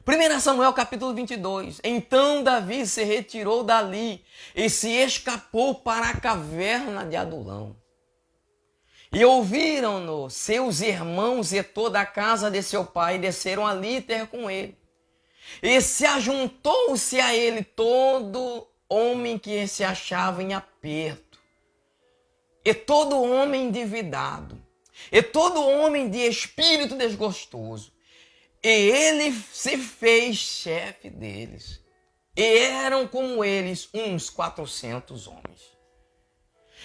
1 Samuel capítulo 22. Então Davi se retirou dali e se escapou para a caverna de Adulão. E ouviram-no seus irmãos e toda a casa de seu pai, e desceram ali ter com ele. E se ajuntou-se a ele todo homem que se achava em aperto, e todo homem endividado, e todo homem de espírito desgostoso. E ele se fez chefe deles. E eram como eles uns 400 homens.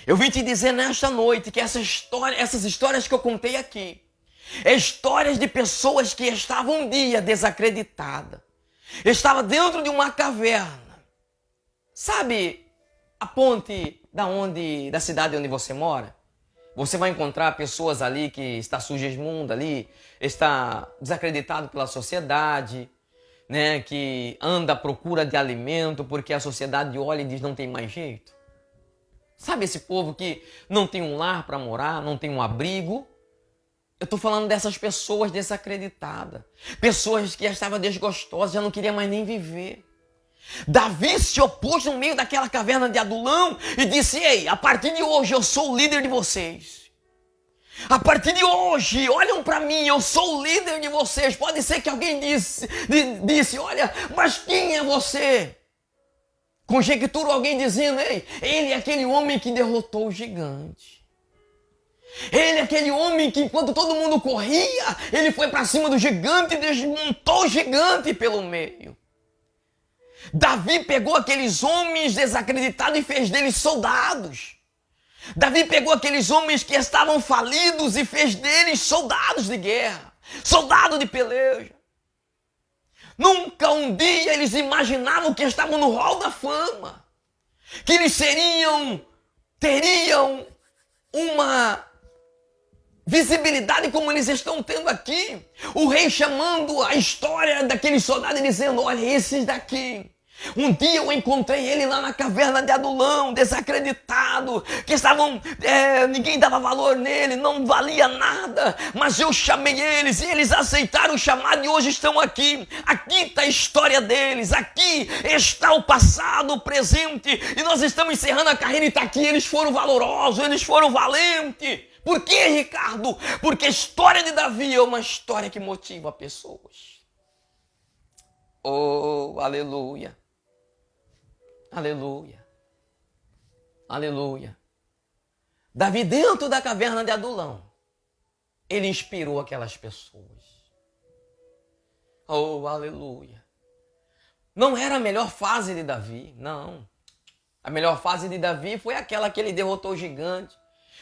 Eu vim te dizer nesta noite que essas histórias que eu contei aqui, é histórias de pessoas que estavam um dia desacreditadas. Estava dentro de uma caverna. Sabe a ponte da cidade onde você mora? Você vai encontrar pessoas ali que está sujeimunda ali, está desacreditado pela sociedade, né, que anda à procura de alimento porque a sociedade olha e diz não tem mais jeito. Sabe esse povo que não tem um lar para morar, não tem um abrigo? Eu estou falando dessas pessoas desacreditadas, pessoas que já estavam desgostosas, já não queriam mais nem viver. Davi se opôs no meio daquela caverna de Adulão e disse: ei, a partir de hoje eu sou o líder de vocês. A partir de hoje, olham para mim, eu sou o líder de vocês. Pode ser que alguém disse, olha, mas quem é você? Conjecturou alguém dizendo: ei, ele é aquele homem que derrotou o gigante. Ele é aquele homem que enquanto todo mundo corria, ele foi para cima do gigante e desmontou o gigante pelo meio. Davi pegou aqueles homens desacreditados e fez deles soldados. Davi pegou aqueles homens que estavam falidos e fez deles soldados de guerra, soldados de peleja. Nunca um dia eles imaginavam que estavam no hall da fama, que eles teriam uma visibilidade como eles estão tendo aqui. O rei chamando a história daqueles soldados e dizendo: olha, esses daqui Um dia eu encontrei ele lá na caverna de Adulão, desacreditado, que ninguém dava valor nele, não valia nada, mas eu chamei eles e eles aceitaram o chamado e hoje estão aqui. Aqui está a história deles, aqui está o passado, o presente, e nós estamos encerrando a carreira e está aqui. Eles foram valorosos, eles foram valentes. Por quê, Ricardo? Porque a história de Davi é uma história que motiva pessoas. Oh, aleluia. Aleluia. Aleluia. Davi, dentro da caverna de Adulão, ele inspirou aquelas pessoas. Oh, aleluia. Não era a melhor fase de Davi, não. A melhor fase de Davi foi aquela que ele derrotou o gigante.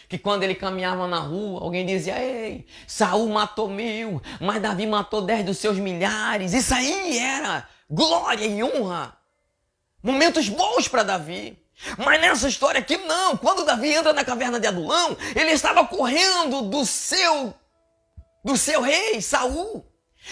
Que quando ele caminhava na rua, alguém dizia: ei, Saul matou 1000, mas Davi matou 10 dos seus milhares. Isso aí era glória e honra. Momentos bons para Davi. Mas nessa história aqui não. Quando Davi entra na caverna de Adulão, ele estava correndo do seu rei, Saul.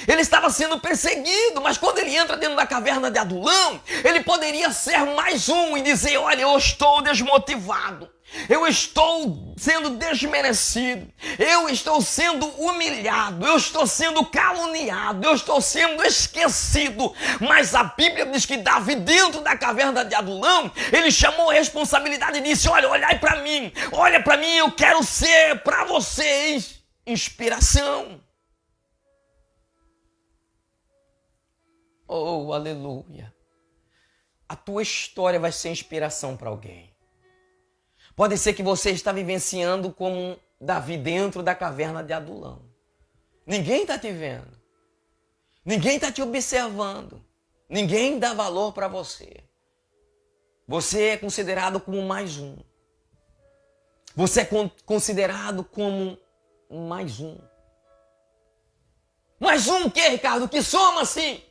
Ele estava sendo perseguido, mas quando ele entra dentro da caverna de Adulão, ele poderia ser mais um e dizer: olha, eu estou desmotivado, eu estou sendo desmerecido, eu estou sendo humilhado, eu estou sendo caluniado, eu estou sendo esquecido. Mas a Bíblia diz que Davi, dentro da caverna de Adulão, ele chamou a responsabilidade e disse: olha, olhai para mim, olha para mim, eu quero ser para vocês inspiração. Oh, aleluia. A tua história vai ser inspiração para alguém. Pode ser que você está vivenciando como Davi dentro da caverna de Adulão. Ninguém está te vendo. Ninguém está te observando. Ninguém dá valor para você. Você é considerado como mais um. Você é considerado como mais um. Mais um o quê, Ricardo? Que soma assim?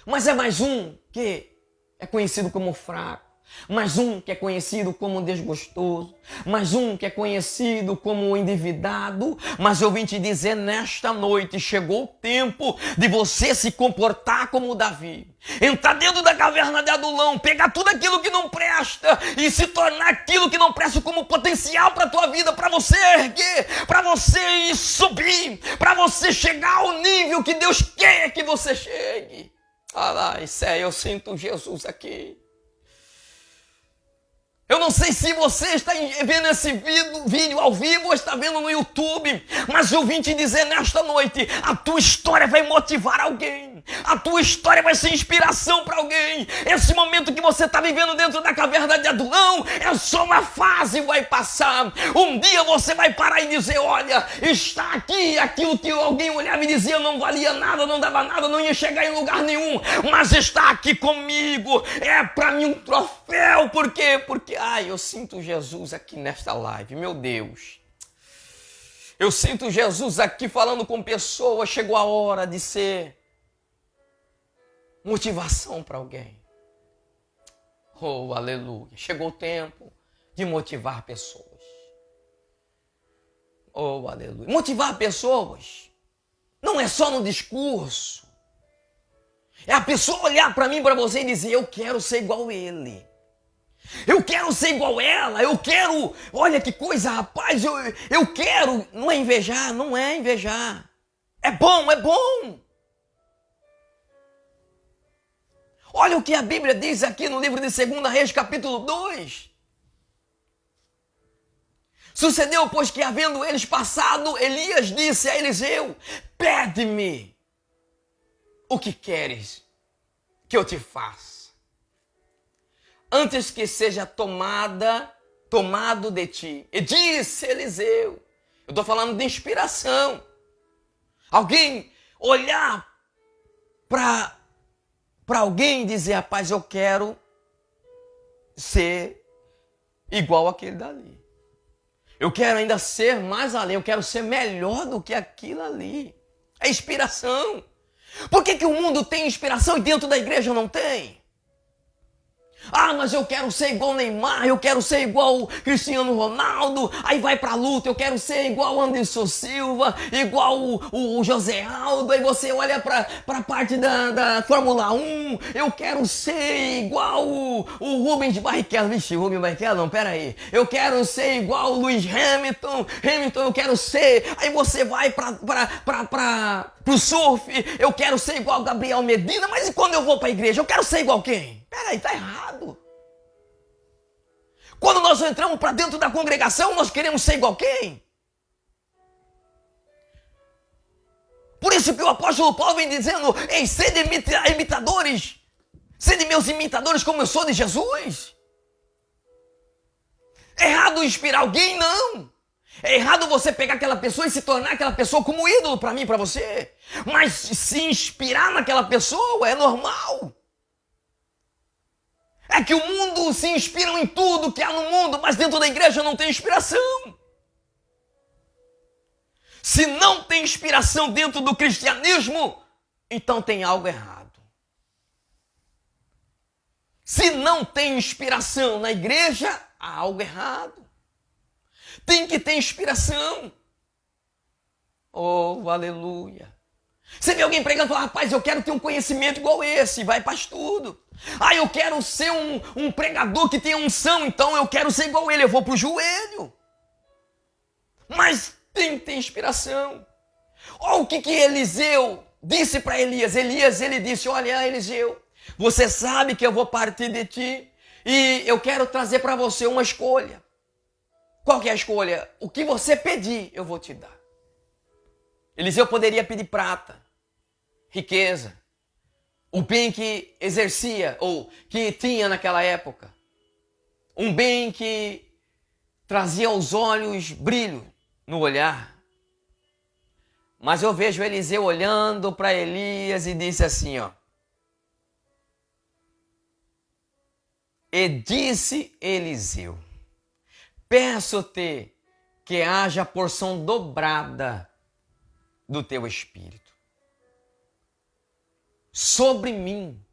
Mas é mais um que é conhecido como fraco, mais um que é conhecido como desgostoso, mais um que é conhecido como endividado. Mas eu vim te dizer nesta noite, chegou o tempo de você se comportar como Davi. Entrar dentro da caverna de Adulão, pegar tudo aquilo que não presta e se tornar aquilo que não presta como potencial para a tua vida, para você erguer, para você subir, para você chegar ao nível que Deus quer que você chegue. Eu sinto Jesus aqui. Eu não sei se você está vendo esse vídeo ao vivo ou está vendo no YouTube, mas eu vim te dizer nesta noite, a tua história vai motivar alguém. A tua história vai ser inspiração para alguém. Esse momento que você está vivendo dentro da caverna de Adulão é só uma fase, vai passar. Um dia você vai parar e dizer: olha, está aqui aquilo que alguém olhava e dizia não valia nada, não dava nada, não ia chegar em lugar nenhum, mas está aqui comigo. É para mim um troféu. Por quê? Porque eu sinto Jesus aqui nesta live, meu Deus. Eu sinto Jesus aqui falando com pessoas. Chegou a hora de ser motivação para alguém. Oh, aleluia. Chegou o tempo de motivar pessoas. Oh, aleluia. Motivar pessoas não é só no discurso. É a pessoa olhar para mim, para você e dizer: eu quero ser igual a ele. Eu quero ser igual ela, eu quero, olha que coisa, rapaz, eu quero. Não é invejar, não é invejar. É bom, é bom. Olha o que a Bíblia diz aqui no livro de 2 Reis, capítulo 2. Sucedeu, pois, que havendo eles passado, Elias disse a Eliseu: pede-me o que queres que eu te faça, antes que seja tomado de ti. E disse Eliseu, eu estou falando de inspiração. Alguém olhar para alguém e dizer: rapaz, eu quero ser igual aquele dali. Eu quero ainda ser mais além, eu quero ser melhor do que aquilo ali. É inspiração. Por que o mundo tem inspiração e dentro da igreja não tem? Ah, mas eu quero ser igual o Neymar, eu quero ser igual o Cristiano Ronaldo, aí vai pra luta, eu quero ser igual o Anderson Silva, igual o José Aldo, aí você olha pra parte da Fórmula 1, eu quero ser igual o Rubens Barrichello, vixe, Rubens Barrichello, não, pera aí, eu quero ser igual o Lewis Hamilton, eu quero ser, aí você vai pro surf, eu quero ser igual o Gabriel Medina, mas e quando eu vou pra igreja, eu quero ser igual quem? Peraí, tá errado. Quando nós entramos para dentro da congregação, nós queremos ser igual quem? Por isso que o apóstolo Paulo vem dizendo, ei, sede imitadores, sede meus imitadores como eu sou de Jesus. É errado inspirar alguém? Não. É errado você pegar aquela pessoa e se tornar aquela pessoa como ídolo para mim, para você. Mas se inspirar naquela pessoa é normal. É que o mundo se inspira em tudo que há no mundo, mas dentro da igreja não tem inspiração. Se não tem inspiração dentro do cristianismo, então tem algo errado. Se não tem inspiração na igreja, há algo errado. Tem que ter inspiração. Oh, aleluia. Você vê alguém pregando e fala, rapaz, eu quero ter um conhecimento igual esse, vai para estudo. Ah, eu quero ser um pregador que tenha unção, então eu quero ser igual ele, eu vou pro joelho. Mas tem que ter inspiração. Olha o que Eliseu disse para Elias. Ele disse, olha, Eliseu, você sabe que eu vou partir de ti e eu quero trazer para você uma escolha. Qual que é a escolha? O que você pedir, eu vou te dar. Eliseu poderia pedir prata, riqueza, o bem que exercia ou que tinha naquela época. Um bem que trazia aos olhos brilho no olhar. Mas eu vejo Eliseu olhando para Elias e disse assim, ó. E disse Eliseu, peço-te que haja porção dobrada do teu espírito sobre mim.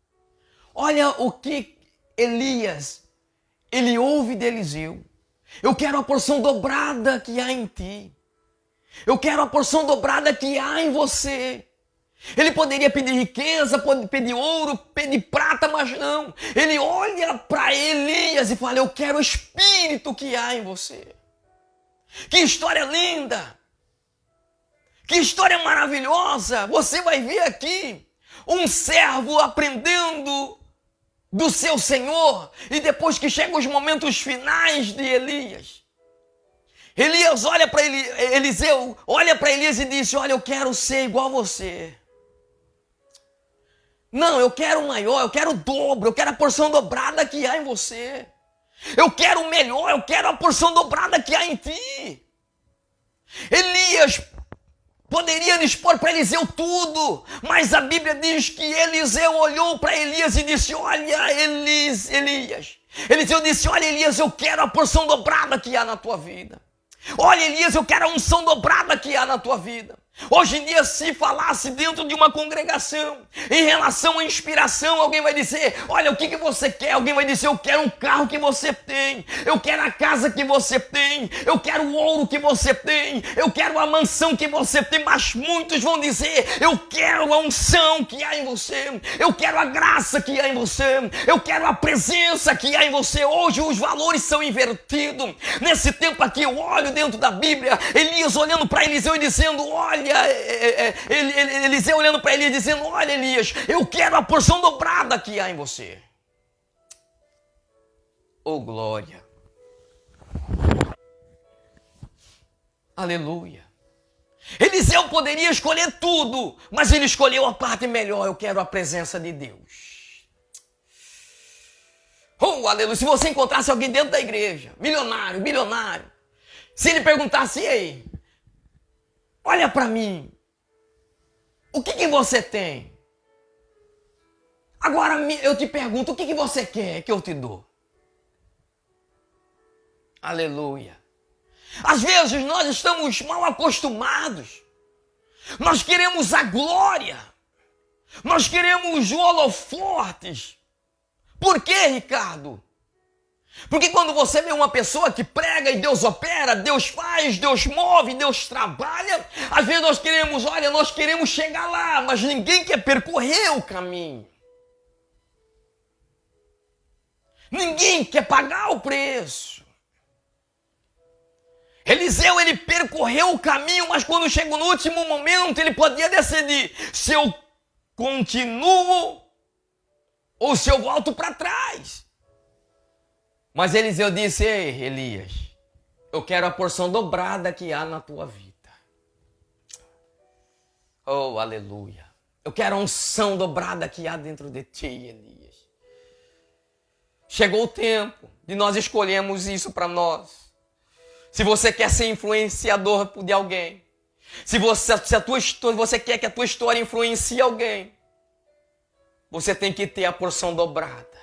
Olha o que Elias, ele ouve de Eliseu. Eu quero a porção dobrada que há em ti. Eu quero a porção dobrada que há em você. Ele poderia pedir riqueza, pedir ouro, pedir prata, mas não. Ele olha para Elias e fala, eu quero o espírito que há em você. Que história linda! Que história maravilhosa! Você vai ver aqui um servo aprendendo do seu Senhor e depois que chegam os momentos finais de Elias. Elias olha para Eliseu, olha para Elias e diz, olha, eu quero ser igual a você. Não, eu quero o maior, eu quero o dobro, eu quero a porção dobrada que há em você. Eu quero o melhor, eu quero a porção dobrada que há em ti. Elias poderia dispor para Eliseu tudo, mas a Bíblia diz que Eliseu olhou para Elias e disse, olha, Elias. Eliseu disse, olha, Elias, eu quero a porção dobrada que há na tua vida. Olha, Elias, eu quero a unção dobrada que há na tua vida. Hoje em dia, se falasse dentro de uma congregação, em relação à inspiração, alguém vai dizer, olha, o que você quer? Alguém vai dizer, eu quero um carro que você tem, eu quero a casa que você tem, eu quero o ouro que você tem, eu quero a mansão que você tem, mas muitos vão dizer, eu quero a unção que há em você, eu quero a graça que há em você, eu quero a presença que há em você. Hoje os valores são invertidos. Nesse tempo aqui, eu olho dentro da Bíblia, Elias olhando para Eliseu e dizendo, olha, Eliseu olhando para Elias dizendo, olha, Elias, eu quero a porção dobrada que há em você. Oh, glória. Aleluia. Eliseu poderia escolher tudo, mas ele escolheu a parte melhor. Eu quero a presença de Deus. Oh, aleluia. Se você encontrasse alguém dentro da igreja, bilionário, se ele perguntasse, e aí, olha para mim, o que você tem? Agora eu te pergunto, o que você quer que eu te dou? Aleluia. Às vezes nós estamos mal acostumados. Nós queremos a glória. Nós queremos holofotes. Por quê, Ricardo? Porque quando você vê uma pessoa que prega e Deus opera, Deus faz, Deus move, Deus trabalha, às vezes nós queremos chegar lá, mas ninguém quer percorrer o caminho. Ninguém quer pagar o preço. Eliseu, ele percorreu o caminho, mas quando chegou no último momento, ele podia decidir se eu continuo ou se eu volto para trás. Mas Eliseu disse: ei, Elias, eu quero a porção dobrada que há na tua vida. Oh, aleluia. Eu quero a unção dobrada que há dentro de ti, Elias. Chegou o tempo de nós escolhermos isso para nós. Se você quer ser influenciador de alguém, se você quer que a tua história influencie alguém, você tem que ter a porção dobrada.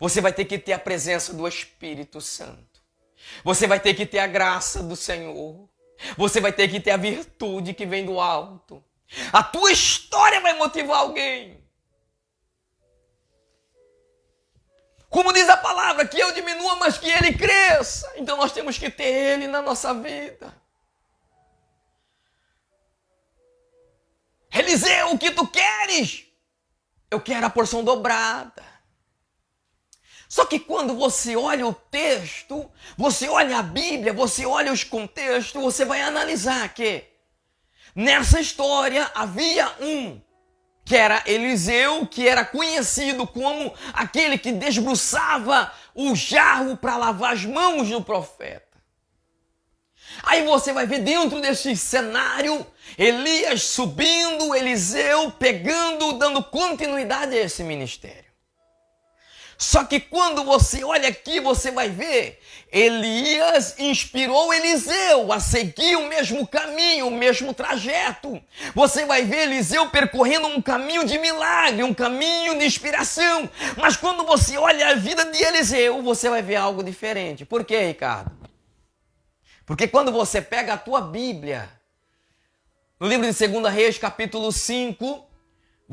Você vai ter que ter a presença do Espírito Santo. Você vai ter que ter a graça do Senhor. Você vai ter que ter a virtude que vem do alto. A tua história vai motivar alguém. Como diz a palavra, que eu diminua, mas que ele cresça. Então nós temos que ter ele na nossa vida. Eliseu, o que tu queres? Eu quero a porção dobrada. Só que quando você olha o texto, você olha a Bíblia, você olha os contextos, você vai analisar que nessa história havia um que era Eliseu, que era conhecido como aquele que desbruçava o jarro para lavar as mãos do profeta. Aí você vai ver dentro desse cenário, Elias subindo, Eliseu pegando, dando continuidade a esse ministério. Só que quando você olha aqui, você vai ver, Elias inspirou Eliseu a seguir o mesmo caminho, o mesmo trajeto. Você vai ver Eliseu percorrendo um caminho de milagre, um caminho de inspiração. Mas quando você olha a vida de Eliseu, você vai ver algo diferente. Por quê, Ricardo? Porque quando você pega a tua Bíblia, no livro de 2 Reis, capítulo 5,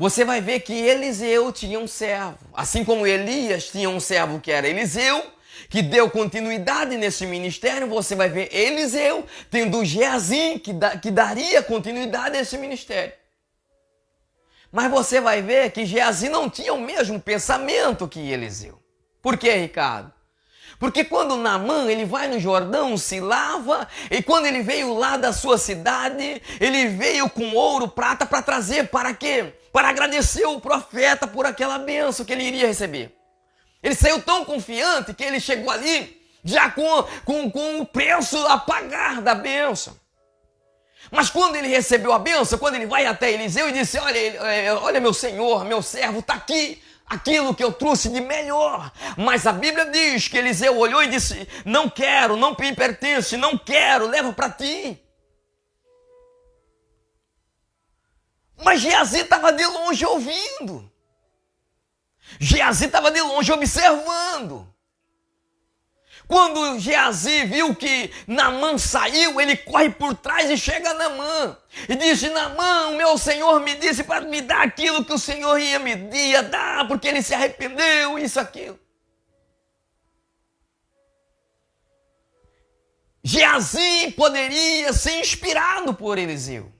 você vai ver que Eliseu tinha um servo. Assim como Elias tinha um servo que era Eliseu, que deu continuidade nesse ministério, você vai ver Eliseu tendo Geazim, que daria continuidade a esse ministério. Mas você vai ver que Geazim não tinha o mesmo pensamento que Eliseu. Por quê, Ricardo? Porque quando Naamã, ele vai no Jordão, se lava, e quando ele veio lá da sua cidade, ele veio com ouro, prata, para trazer para quê? Para agradecer o profeta por aquela bênção que ele iria receber. Ele saiu tão confiante que ele chegou ali já com o preço a pagar da bênção. Mas quando ele recebeu a bênção, quando ele vai até Eliseu e disse: olha meu senhor, meu servo, está aqui aquilo que eu trouxe de melhor. Mas a Bíblia diz que Eliseu olhou e disse: não quero, não me pertence, não quero, leva para ti. Mas Geazi estava de longe ouvindo. Geazi estava de longe observando. Quando Geazi viu que Naamã saiu, ele corre por trás e chega a Naamã. E disse: Naamã, o meu senhor me disse para me dar aquilo que o senhor ia dar, porque ele se arrependeu, isso, aquilo. Geazi poderia ser inspirado por Eliseu.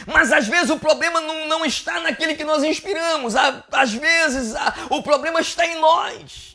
Mas às vezes o problema não está naquele que nós inspiramos. Às vezes o problema está em nós.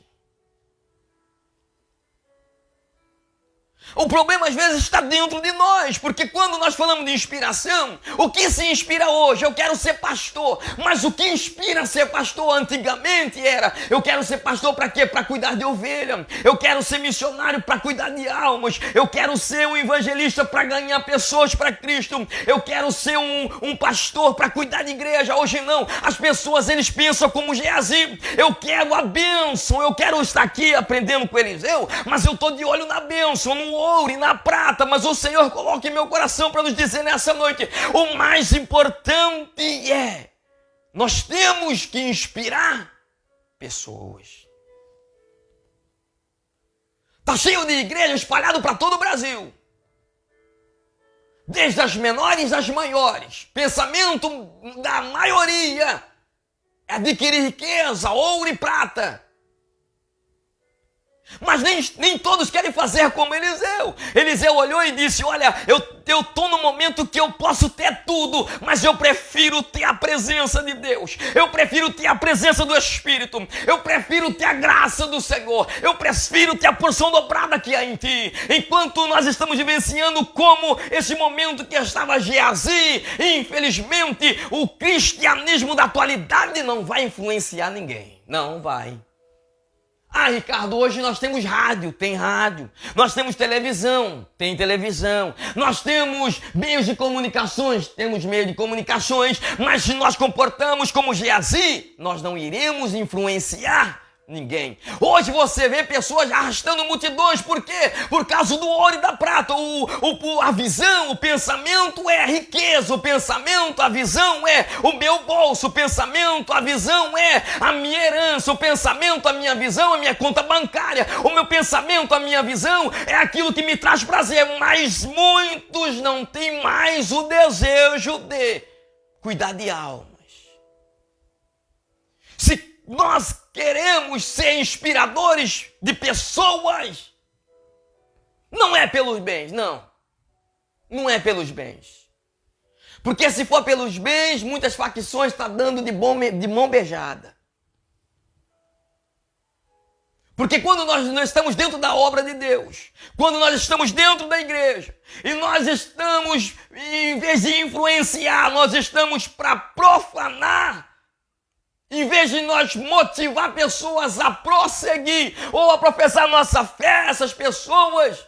O problema às vezes está dentro de nós, porque quando nós falamos de inspiração, o que se inspira hoje? Eu quero ser pastor, mas o que inspira ser pastor antigamente era: eu quero ser pastor para quê? Para cuidar de ovelha, eu quero ser missionário para cuidar de almas, eu quero ser um evangelista para ganhar pessoas para Cristo, eu quero ser um pastor para cuidar de igreja. Hoje não, as pessoas eles pensam como Geazi: eu quero a bênção, eu quero estar aqui aprendendo com Eliseu, mas eu estou de olho na bênção, no ouro e na prata. Mas o Senhor coloca em meu coração para nos dizer nessa noite: o mais importante é nós temos que inspirar pessoas. Está cheio de igrejas espalhado para todo o Brasil, desde as menores às maiores. Pensamento da maioria é adquirir riqueza, ouro e prata, Mas nem todos querem fazer como Eliseu. Eliseu olhou e disse, olha, eu estou no momento que eu posso ter tudo, mas eu prefiro ter a presença de Deus. Eu prefiro ter a presença do Espírito. Eu prefiro ter a graça do Senhor. Eu prefiro ter a porção dobrada que há em ti. Enquanto nós estamos vivenciando como esse momento que estava Geazi, infelizmente o cristianismo da atualidade não vai influenciar ninguém. Não vai. Ah, Ricardo, hoje nós temos rádio, tem rádio. Nós temos televisão, tem televisão. Nós temos meios de comunicações, temos meios de comunicações. Mas se nós comportamos como Geazi, nós não iremos influenciar ninguém. Hoje você vê pessoas arrastando multidões, por quê? Por causa do ouro e da prata. A visão, o pensamento é a riqueza, o pensamento, a visão é o meu bolso, o pensamento, a visão é a minha herança, o pensamento, a minha visão, a minha conta bancária, o meu pensamento, a minha visão é aquilo que me traz prazer, mas muitos não têm mais o desejo de cuidar de almas. Se nós queremos ser inspiradores de pessoas, não é pelos bens, não. Não é pelos bens. Porque se for pelos bens, muitas facções estão dando de mão beijada. Porque quando nós estamos dentro da obra de Deus, quando nós estamos dentro da igreja, e nós estamos, em vez de influenciar, nós estamos para profanar, em vez de nós motivar pessoas a prosseguir ou a professar nossa fé, essas pessoas,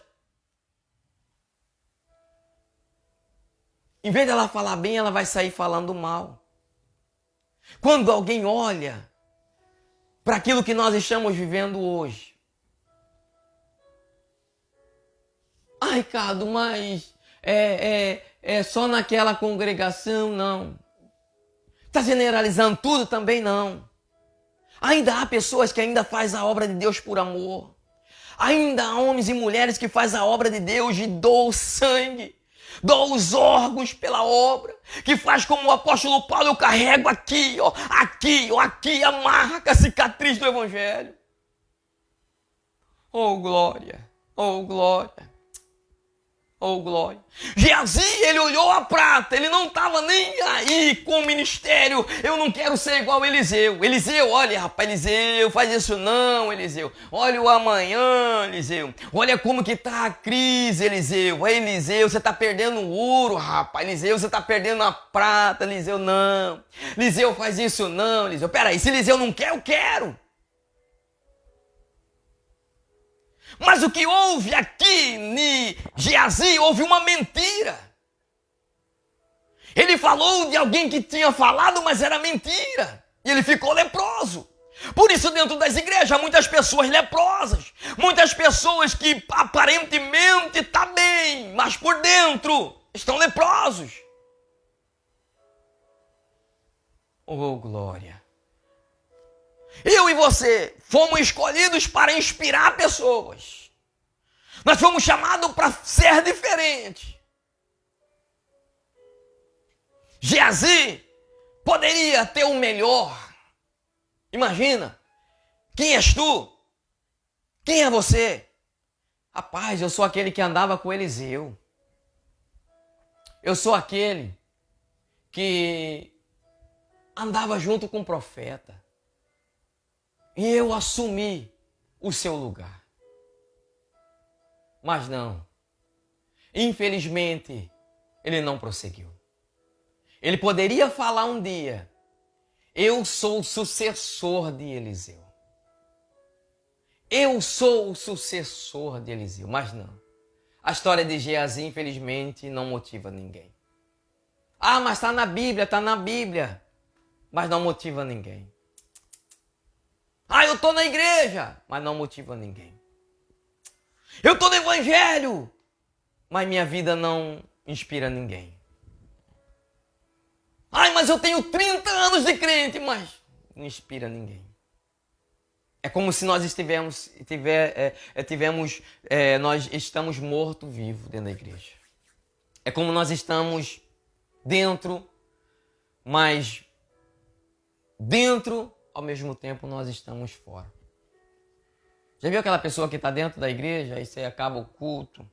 em vez dela falar bem, ela vai sair falando mal. Quando alguém olha para aquilo que nós estamos vivendo hoje, ah, Ricardo, mas é só naquela congregação? Não. Está generalizando tudo? Também não. Ainda há pessoas que ainda fazem a obra de Deus por amor. Ainda há homens e mulheres que fazem a obra de Deus e doam o sangue, doam os órgãos pela obra, que faz como o apóstolo Paulo, eu carrego aqui, aqui, a marca, a cicatriz do Evangelho. Oh, glória, oh, glória. Oh, glória. Geazi, ele olhou a prata, ele não estava nem aí com o ministério. Eu não quero ser igual a Eliseu. Eliseu, olha, rapaz, Eliseu, faz isso não, Eliseu. Olha o amanhã, Eliseu. Olha como que tá a crise, Eliseu. Eliseu, você está perdendo o ouro, rapaz. Eliseu, você está perdendo a prata, Eliseu, não. Eliseu, faz isso não, Eliseu. Peraí, se Eliseu não quer, eu quero. Mas o que houve aqui em Geazi, houve uma mentira. Ele falou de alguém que tinha falado, mas era mentira. E ele ficou leproso. Por isso, dentro das igrejas, há muitas pessoas leprosas. Muitas pessoas que aparentemente estão bem, mas por dentro estão leprosos. Oh, glória. Eu e você fomos escolhidos para inspirar pessoas. Nós fomos chamados para ser diferentes. Geazi poderia ter o melhor. Imagina, quem és tu? Quem é você? Rapaz, eu sou aquele que andava com Eliseu. Eu sou aquele que andava junto com o profeta. E eu assumi o seu lugar. Mas não. Infelizmente, ele não prosseguiu. Ele poderia falar um dia, eu sou o sucessor de Eliseu. Eu sou o sucessor de Eliseu. Mas não. A história de Geazi, infelizmente, não motiva ninguém. Ah, mas está na Bíblia. Mas não motiva ninguém. Ah, eu estou na igreja, mas não motiva ninguém. Eu estou no evangelho, mas minha vida não inspira ninguém. Ai, mas eu tenho 30 anos de crente, mas não inspira ninguém. É como se nós nós estamos morto-vivo dentro da igreja. É como nós estamos dentro, mas dentro, ao mesmo tempo, nós estamos fora. Já viu aquela pessoa que está dentro da igreja, aí você acaba o culto,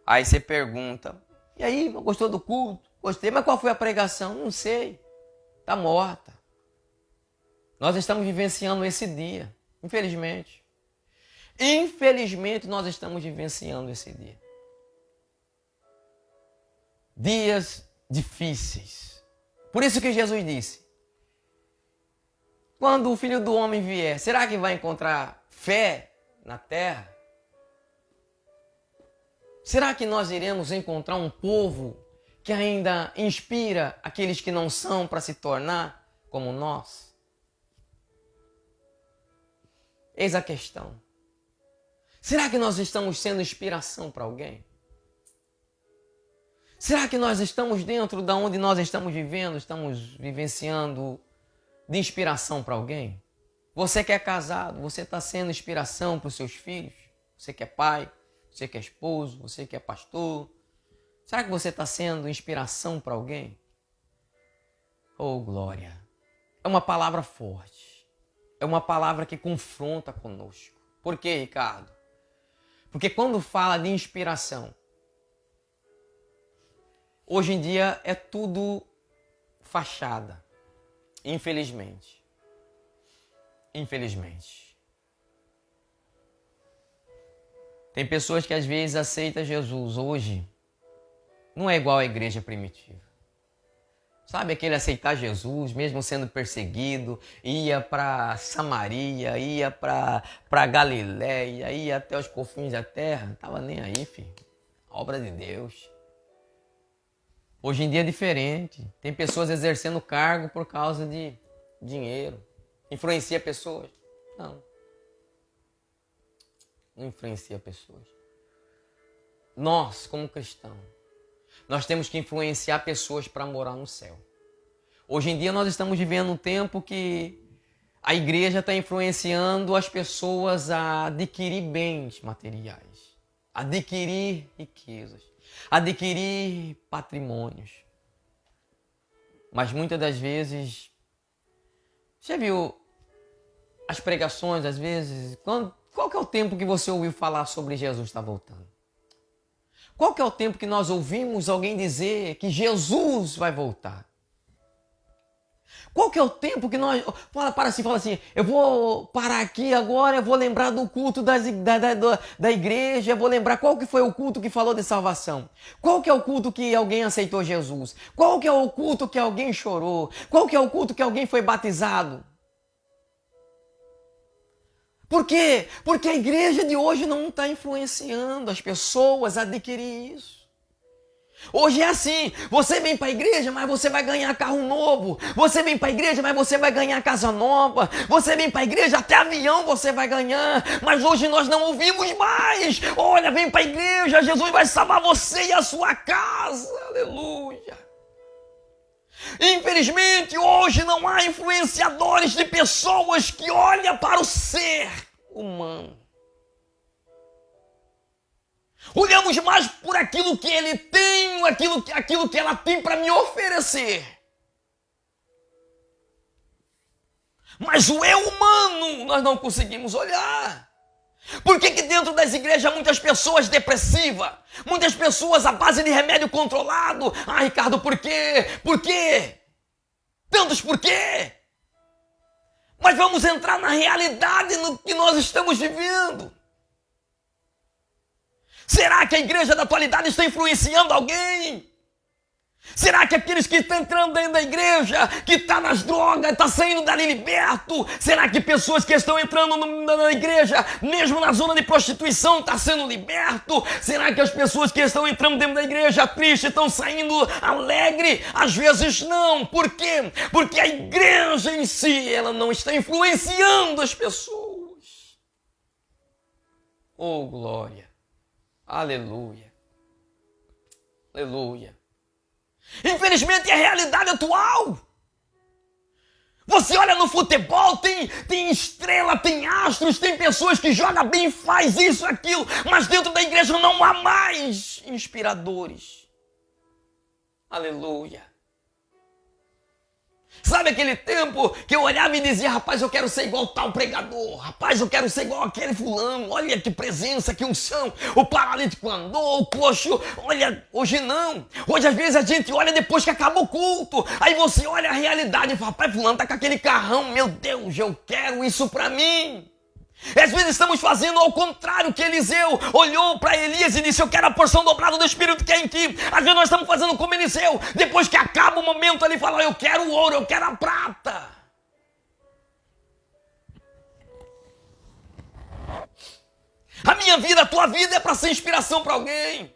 aí você pergunta, e aí, gostou do culto? Gostei, mas qual foi a pregação? Não sei, está morta. Nós estamos vivenciando esse dia, infelizmente. Infelizmente, nós estamos vivenciando esse dia. Dias difíceis. Por isso que Jesus disse, quando o Filho do Homem vier, será que vai encontrar fé na terra? Será que nós iremos encontrar um povo que ainda inspira aqueles que não são para se tornar como nós? Eis a questão. Será que nós estamos sendo inspiração para alguém? Será que nós estamos dentro da onde nós estamos vivendo, estamos vivenciando de inspiração para alguém? Você que é casado, você está sendo inspiração para os seus filhos? Você que é pai, você que é esposo, você que é pastor? Será que você está sendo inspiração para alguém? Oh, glória! É uma palavra forte. É uma palavra que confronta conosco. Por quê, Ricardo? Porque quando fala de inspiração, hoje em dia é tudo fachada. Infelizmente. Infelizmente. Tem pessoas que às vezes aceitam Jesus hoje. Não é igual à igreja primitiva. Sabe aquele aceitar Jesus, mesmo sendo perseguido, ia para Samaria, ia para Galiléia, ia até os confins da terra. Não estava nem aí, filho. Obra de Deus. Hoje em dia é diferente. Tem pessoas exercendo cargo por causa de dinheiro. Influencia pessoas? Não. Não influencia pessoas. Nós, como cristãos, nós temos que influenciar pessoas para morar no céu. Hoje em dia nós estamos vivendo um tempo que a igreja está influenciando as pessoas a adquirir bens materiais, adquirir riquezas, adquirir patrimônios. Mas muitas das vezes, já viu as pregações, às vezes, qual que é o tempo que você ouviu falar sobre Jesus estar voltando? Qual que é o tempo que nós ouvimos alguém dizer que Jesus vai voltar? Qual que é o tempo que nós... Fala assim, eu vou parar aqui agora, eu vou lembrar do culto da igreja, eu vou lembrar qual que foi o culto que falou de salvação. Qual que é o culto que alguém aceitou Jesus? Qual que é o culto que alguém chorou? Qual que é o culto que alguém foi batizado? Por quê? Porque a igreja de hoje não está influenciando as pessoas a adquirir isso. Hoje é assim, você vem para a igreja, mas você vai ganhar carro novo. Você vem para a igreja, mas você vai ganhar casa nova. Você vem para a igreja, até avião você vai ganhar. Mas hoje nós não ouvimos mais. Olha, vem para a igreja, Jesus vai salvar você e a sua casa. Aleluia. Infelizmente, hoje não há influenciadores de pessoas que olham para o ser humano. Olhamos mais por aquilo que ele tem, aquilo que ela tem para me oferecer. Mas o eu humano nós não conseguimos olhar. Por que dentro das igrejas há muitas pessoas depressivas? Muitas pessoas à base de remédio controlado? Ah, Ricardo, por quê? Por quê? Tantos por quê? Mas vamos entrar na realidade no que nós estamos vivendo. Será que a igreja da atualidade está influenciando alguém? Será que aqueles que estão entrando dentro da igreja, que estão nas drogas, estão saindo dali liberto? Será que pessoas que estão entrando na igreja, mesmo na zona de prostituição, estão sendo liberto? Será que as pessoas que estão entrando dentro da igreja triste estão saindo alegre? Às vezes não. Por quê? Porque a igreja em si, ela não está influenciando as pessoas. Oh, glória! Aleluia! Aleluia! Infelizmente é a realidade atual. Você olha no futebol, tem estrela, tem astros, tem pessoas que jogam bem, faz isso, aquilo, mas dentro da igreja não há mais inspiradores. Aleluia. Sabe aquele tempo que eu olhava e dizia, rapaz, eu quero ser igual tal pregador, rapaz, eu quero ser igual aquele fulano, olha que presença, que unção, o paralítico andou, o coxo, olha, hoje não. Hoje às vezes a gente olha depois que acaba o culto, aí você olha a realidade e fala, rapaz, fulano tá com aquele carrão, meu Deus, eu quero isso pra mim. Às vezes estamos fazendo ao contrário, que Eliseu olhou para Elias e disse, eu quero a porção dobrada do Espírito que é em ti. Às vezes nós estamos fazendo como Eliseu, depois que acaba o momento ele fala, eu quero o ouro, eu quero a prata. A minha vida, a tua vida é para ser inspiração para alguém.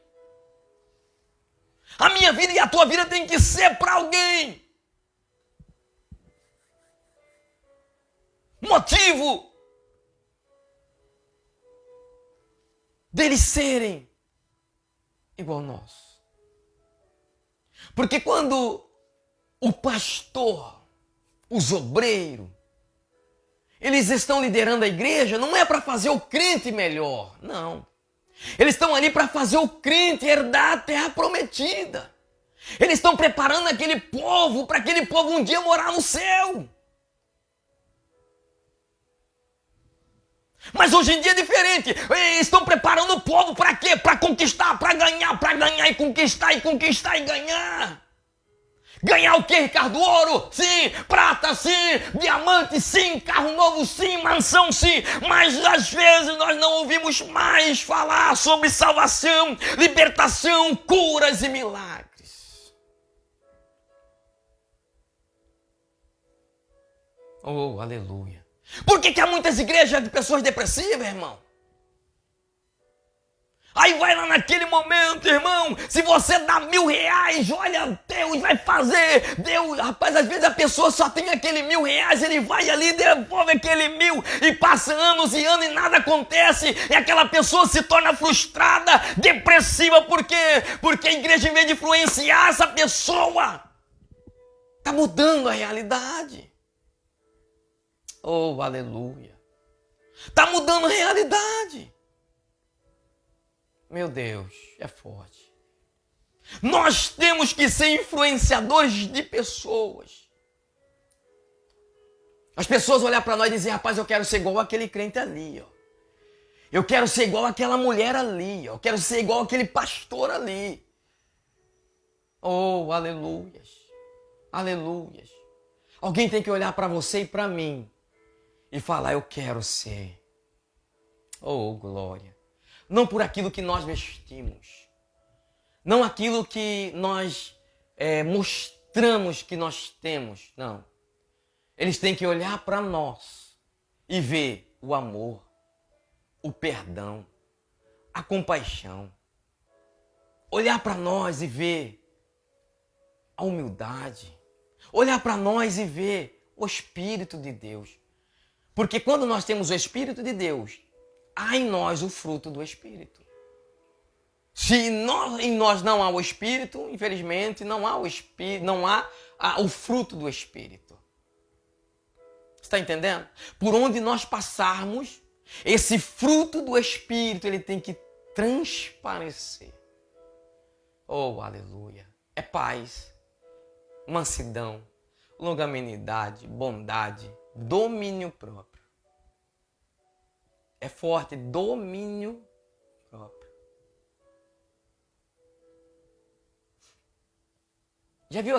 A minha vida e a tua vida tem que ser para alguém. Motivo deles serem igual a nós. Porque quando o pastor, os obreiros, eles estão liderando a igreja, não é para fazer o crente melhor, não. Eles estão ali para fazer o crente herdar a terra prometida. Eles estão preparando aquele povo, para aquele povo um dia morar no céu. Mas hoje em dia é diferente. Eles estão preparando o povo para quê? Para conquistar, para ganhar e conquistar e ganhar. Ganhar o quê, Ricardo? Ouro? Sim. Prata? Sim. Diamante? Sim. Carro novo? Sim. Mansão? Sim. Mas às vezes nós não ouvimos mais falar sobre salvação, libertação, curas e milagres. Oh, aleluia. Por que há muitas igrejas de pessoas depressivas, irmão? Aí vai lá naquele momento, irmão, se você dá R$1.000, olha, Deus vai fazer. Deus, rapaz, às vezes a pessoa só tem aquele R$1.000, ele vai ali, devolve aquele 1.000 e passa anos e anos e nada acontece. E aquela pessoa se torna frustrada, depressiva, por quê? Porque a igreja, em vez de influenciar essa pessoa, está mudando a realidade. Oh, aleluia. Está mudando a realidade. Meu Deus, é forte. Nós temos que ser influenciadores de pessoas. As pessoas olhar para nós e dizer, rapaz, eu quero ser igual aquele crente ali, ó. Eu quero ser igual aquela mulher ali, ó. Eu quero ser igual aquele pastor ali. Oh, aleluias. Aleluias. Alguém tem que olhar para você e para mim e falar, eu quero ser. Oh, glória. Não por aquilo que nós vestimos. Não aquilo que nós mostramos que nós temos. Não. Eles têm que olhar para nós e ver o amor, o perdão, a compaixão. Olhar para nós e ver a humildade. Olhar para nós e ver o Espírito de Deus. Porque quando nós temos o Espírito de Deus, há em nós o fruto do Espírito. Se em nós não há o Espírito, infelizmente, não há o Espírito, não há o fruto do Espírito. Está entendendo? Por onde nós passarmos, esse fruto do Espírito, ele tem que transparecer. Oh, aleluia. É paz, mansidão, longanimidade, bondade, domínio próprio. É forte, domínio próprio. Já viu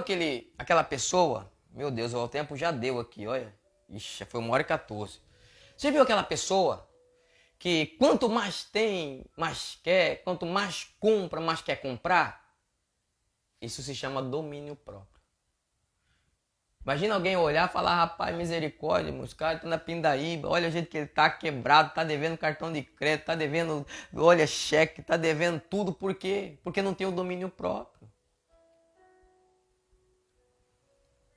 aquela pessoa? Meu Deus, o tempo já deu aqui, olha. Ixi, foi 1h14. Já viu aquela pessoa que quanto mais tem, mais quer, quanto mais compra, mais quer comprar? Isso se chama domínio próprio. Imagina alguém olhar e falar, rapaz, misericórdia, meus caras estão na pindaíba, olha o jeito que ele está quebrado, está devendo cartão de crédito, está devendo, olha, cheque, está devendo tudo, por quê? Porque não tem o domínio próprio.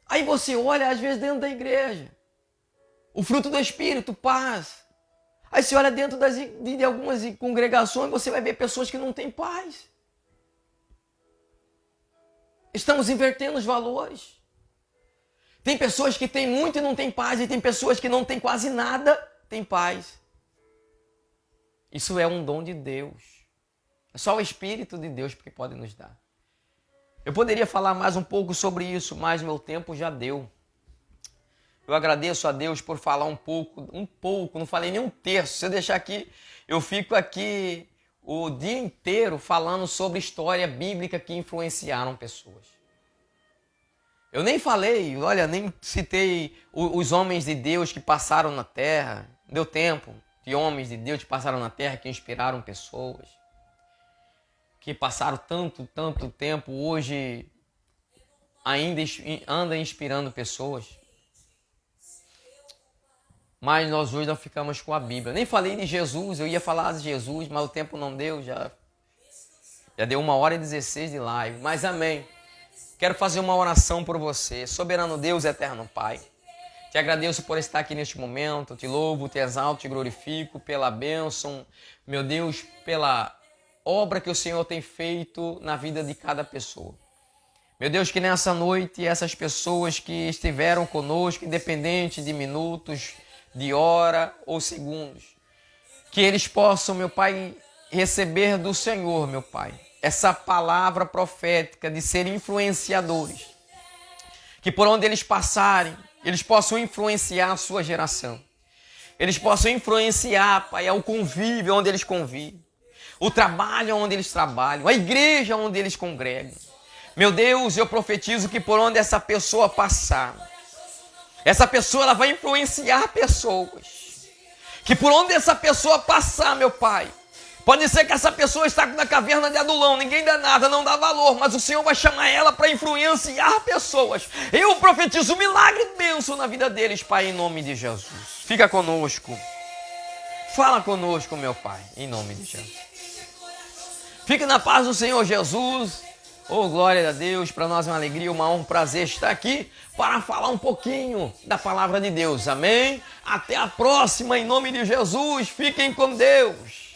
Aí você olha, às vezes, dentro da igreja, o fruto do Espírito, paz. Aí você olha dentro de algumas congregações, você vai ver pessoas que não têm paz. Estamos invertendo os valores. Tem pessoas que têm muito e não têm paz, e tem pessoas que não têm quase nada, têm paz. Isso é um dom de Deus. É só o Espírito de Deus que pode nos dar. Eu poderia falar mais um pouco sobre isso, mas meu tempo já deu. Eu agradeço a Deus por falar um pouco, não falei nem um terço. Se eu deixar aqui, eu fico aqui o dia inteiro falando sobre história bíblica que influenciaram pessoas. Eu nem falei, olha, nem citei os homens de Deus que passaram na terra. Deu tempo de homens de Deus que passaram na terra, que inspiraram pessoas. Que passaram tanto tempo, hoje ainda anda inspirando pessoas. Mas nós hoje não ficamos com a Bíblia. Nem falei de Jesus, eu ia falar de Jesus, mas o tempo não deu, já deu 1h16 de live. Mas amém. Quero fazer uma oração por você. Soberano Deus, eterno Pai. Te agradeço por estar aqui neste momento. Te louvo, te exalto, te glorifico pela bênção. Meu Deus, pela obra que o Senhor tem feito na vida de cada pessoa. Meu Deus, que nessa noite essas pessoas que estiveram conosco, independente de minutos, de hora ou segundos, que eles possam, meu Pai, receber do Senhor, meu Pai, essa palavra profética de ser influenciadores, que por onde eles passarem, eles possam influenciar a sua geração, eles possam influenciar, Pai, o convívio onde eles convivem, o trabalho onde eles trabalham, a igreja onde eles congregam. Meu Deus, eu profetizo que por onde essa pessoa passar, essa pessoa ela vai influenciar pessoas. Que por onde essa pessoa passar, meu Pai, pode ser que essa pessoa está na caverna de Adulão, ninguém dá nada, não dá valor, mas o Senhor vai chamar ela para influenciar pessoas. Eu profetizo milagre e bênção na vida deles, Pai, em nome de Jesus. Fica conosco. Fala conosco, meu Pai, em nome de Jesus. Fique na paz do Senhor Jesus. Oh, glória a Deus, para nós é uma alegria, uma honra, um prazer estar aqui para falar um pouquinho da palavra de Deus, amém? Até a próxima, em nome de Jesus, fiquem com Deus.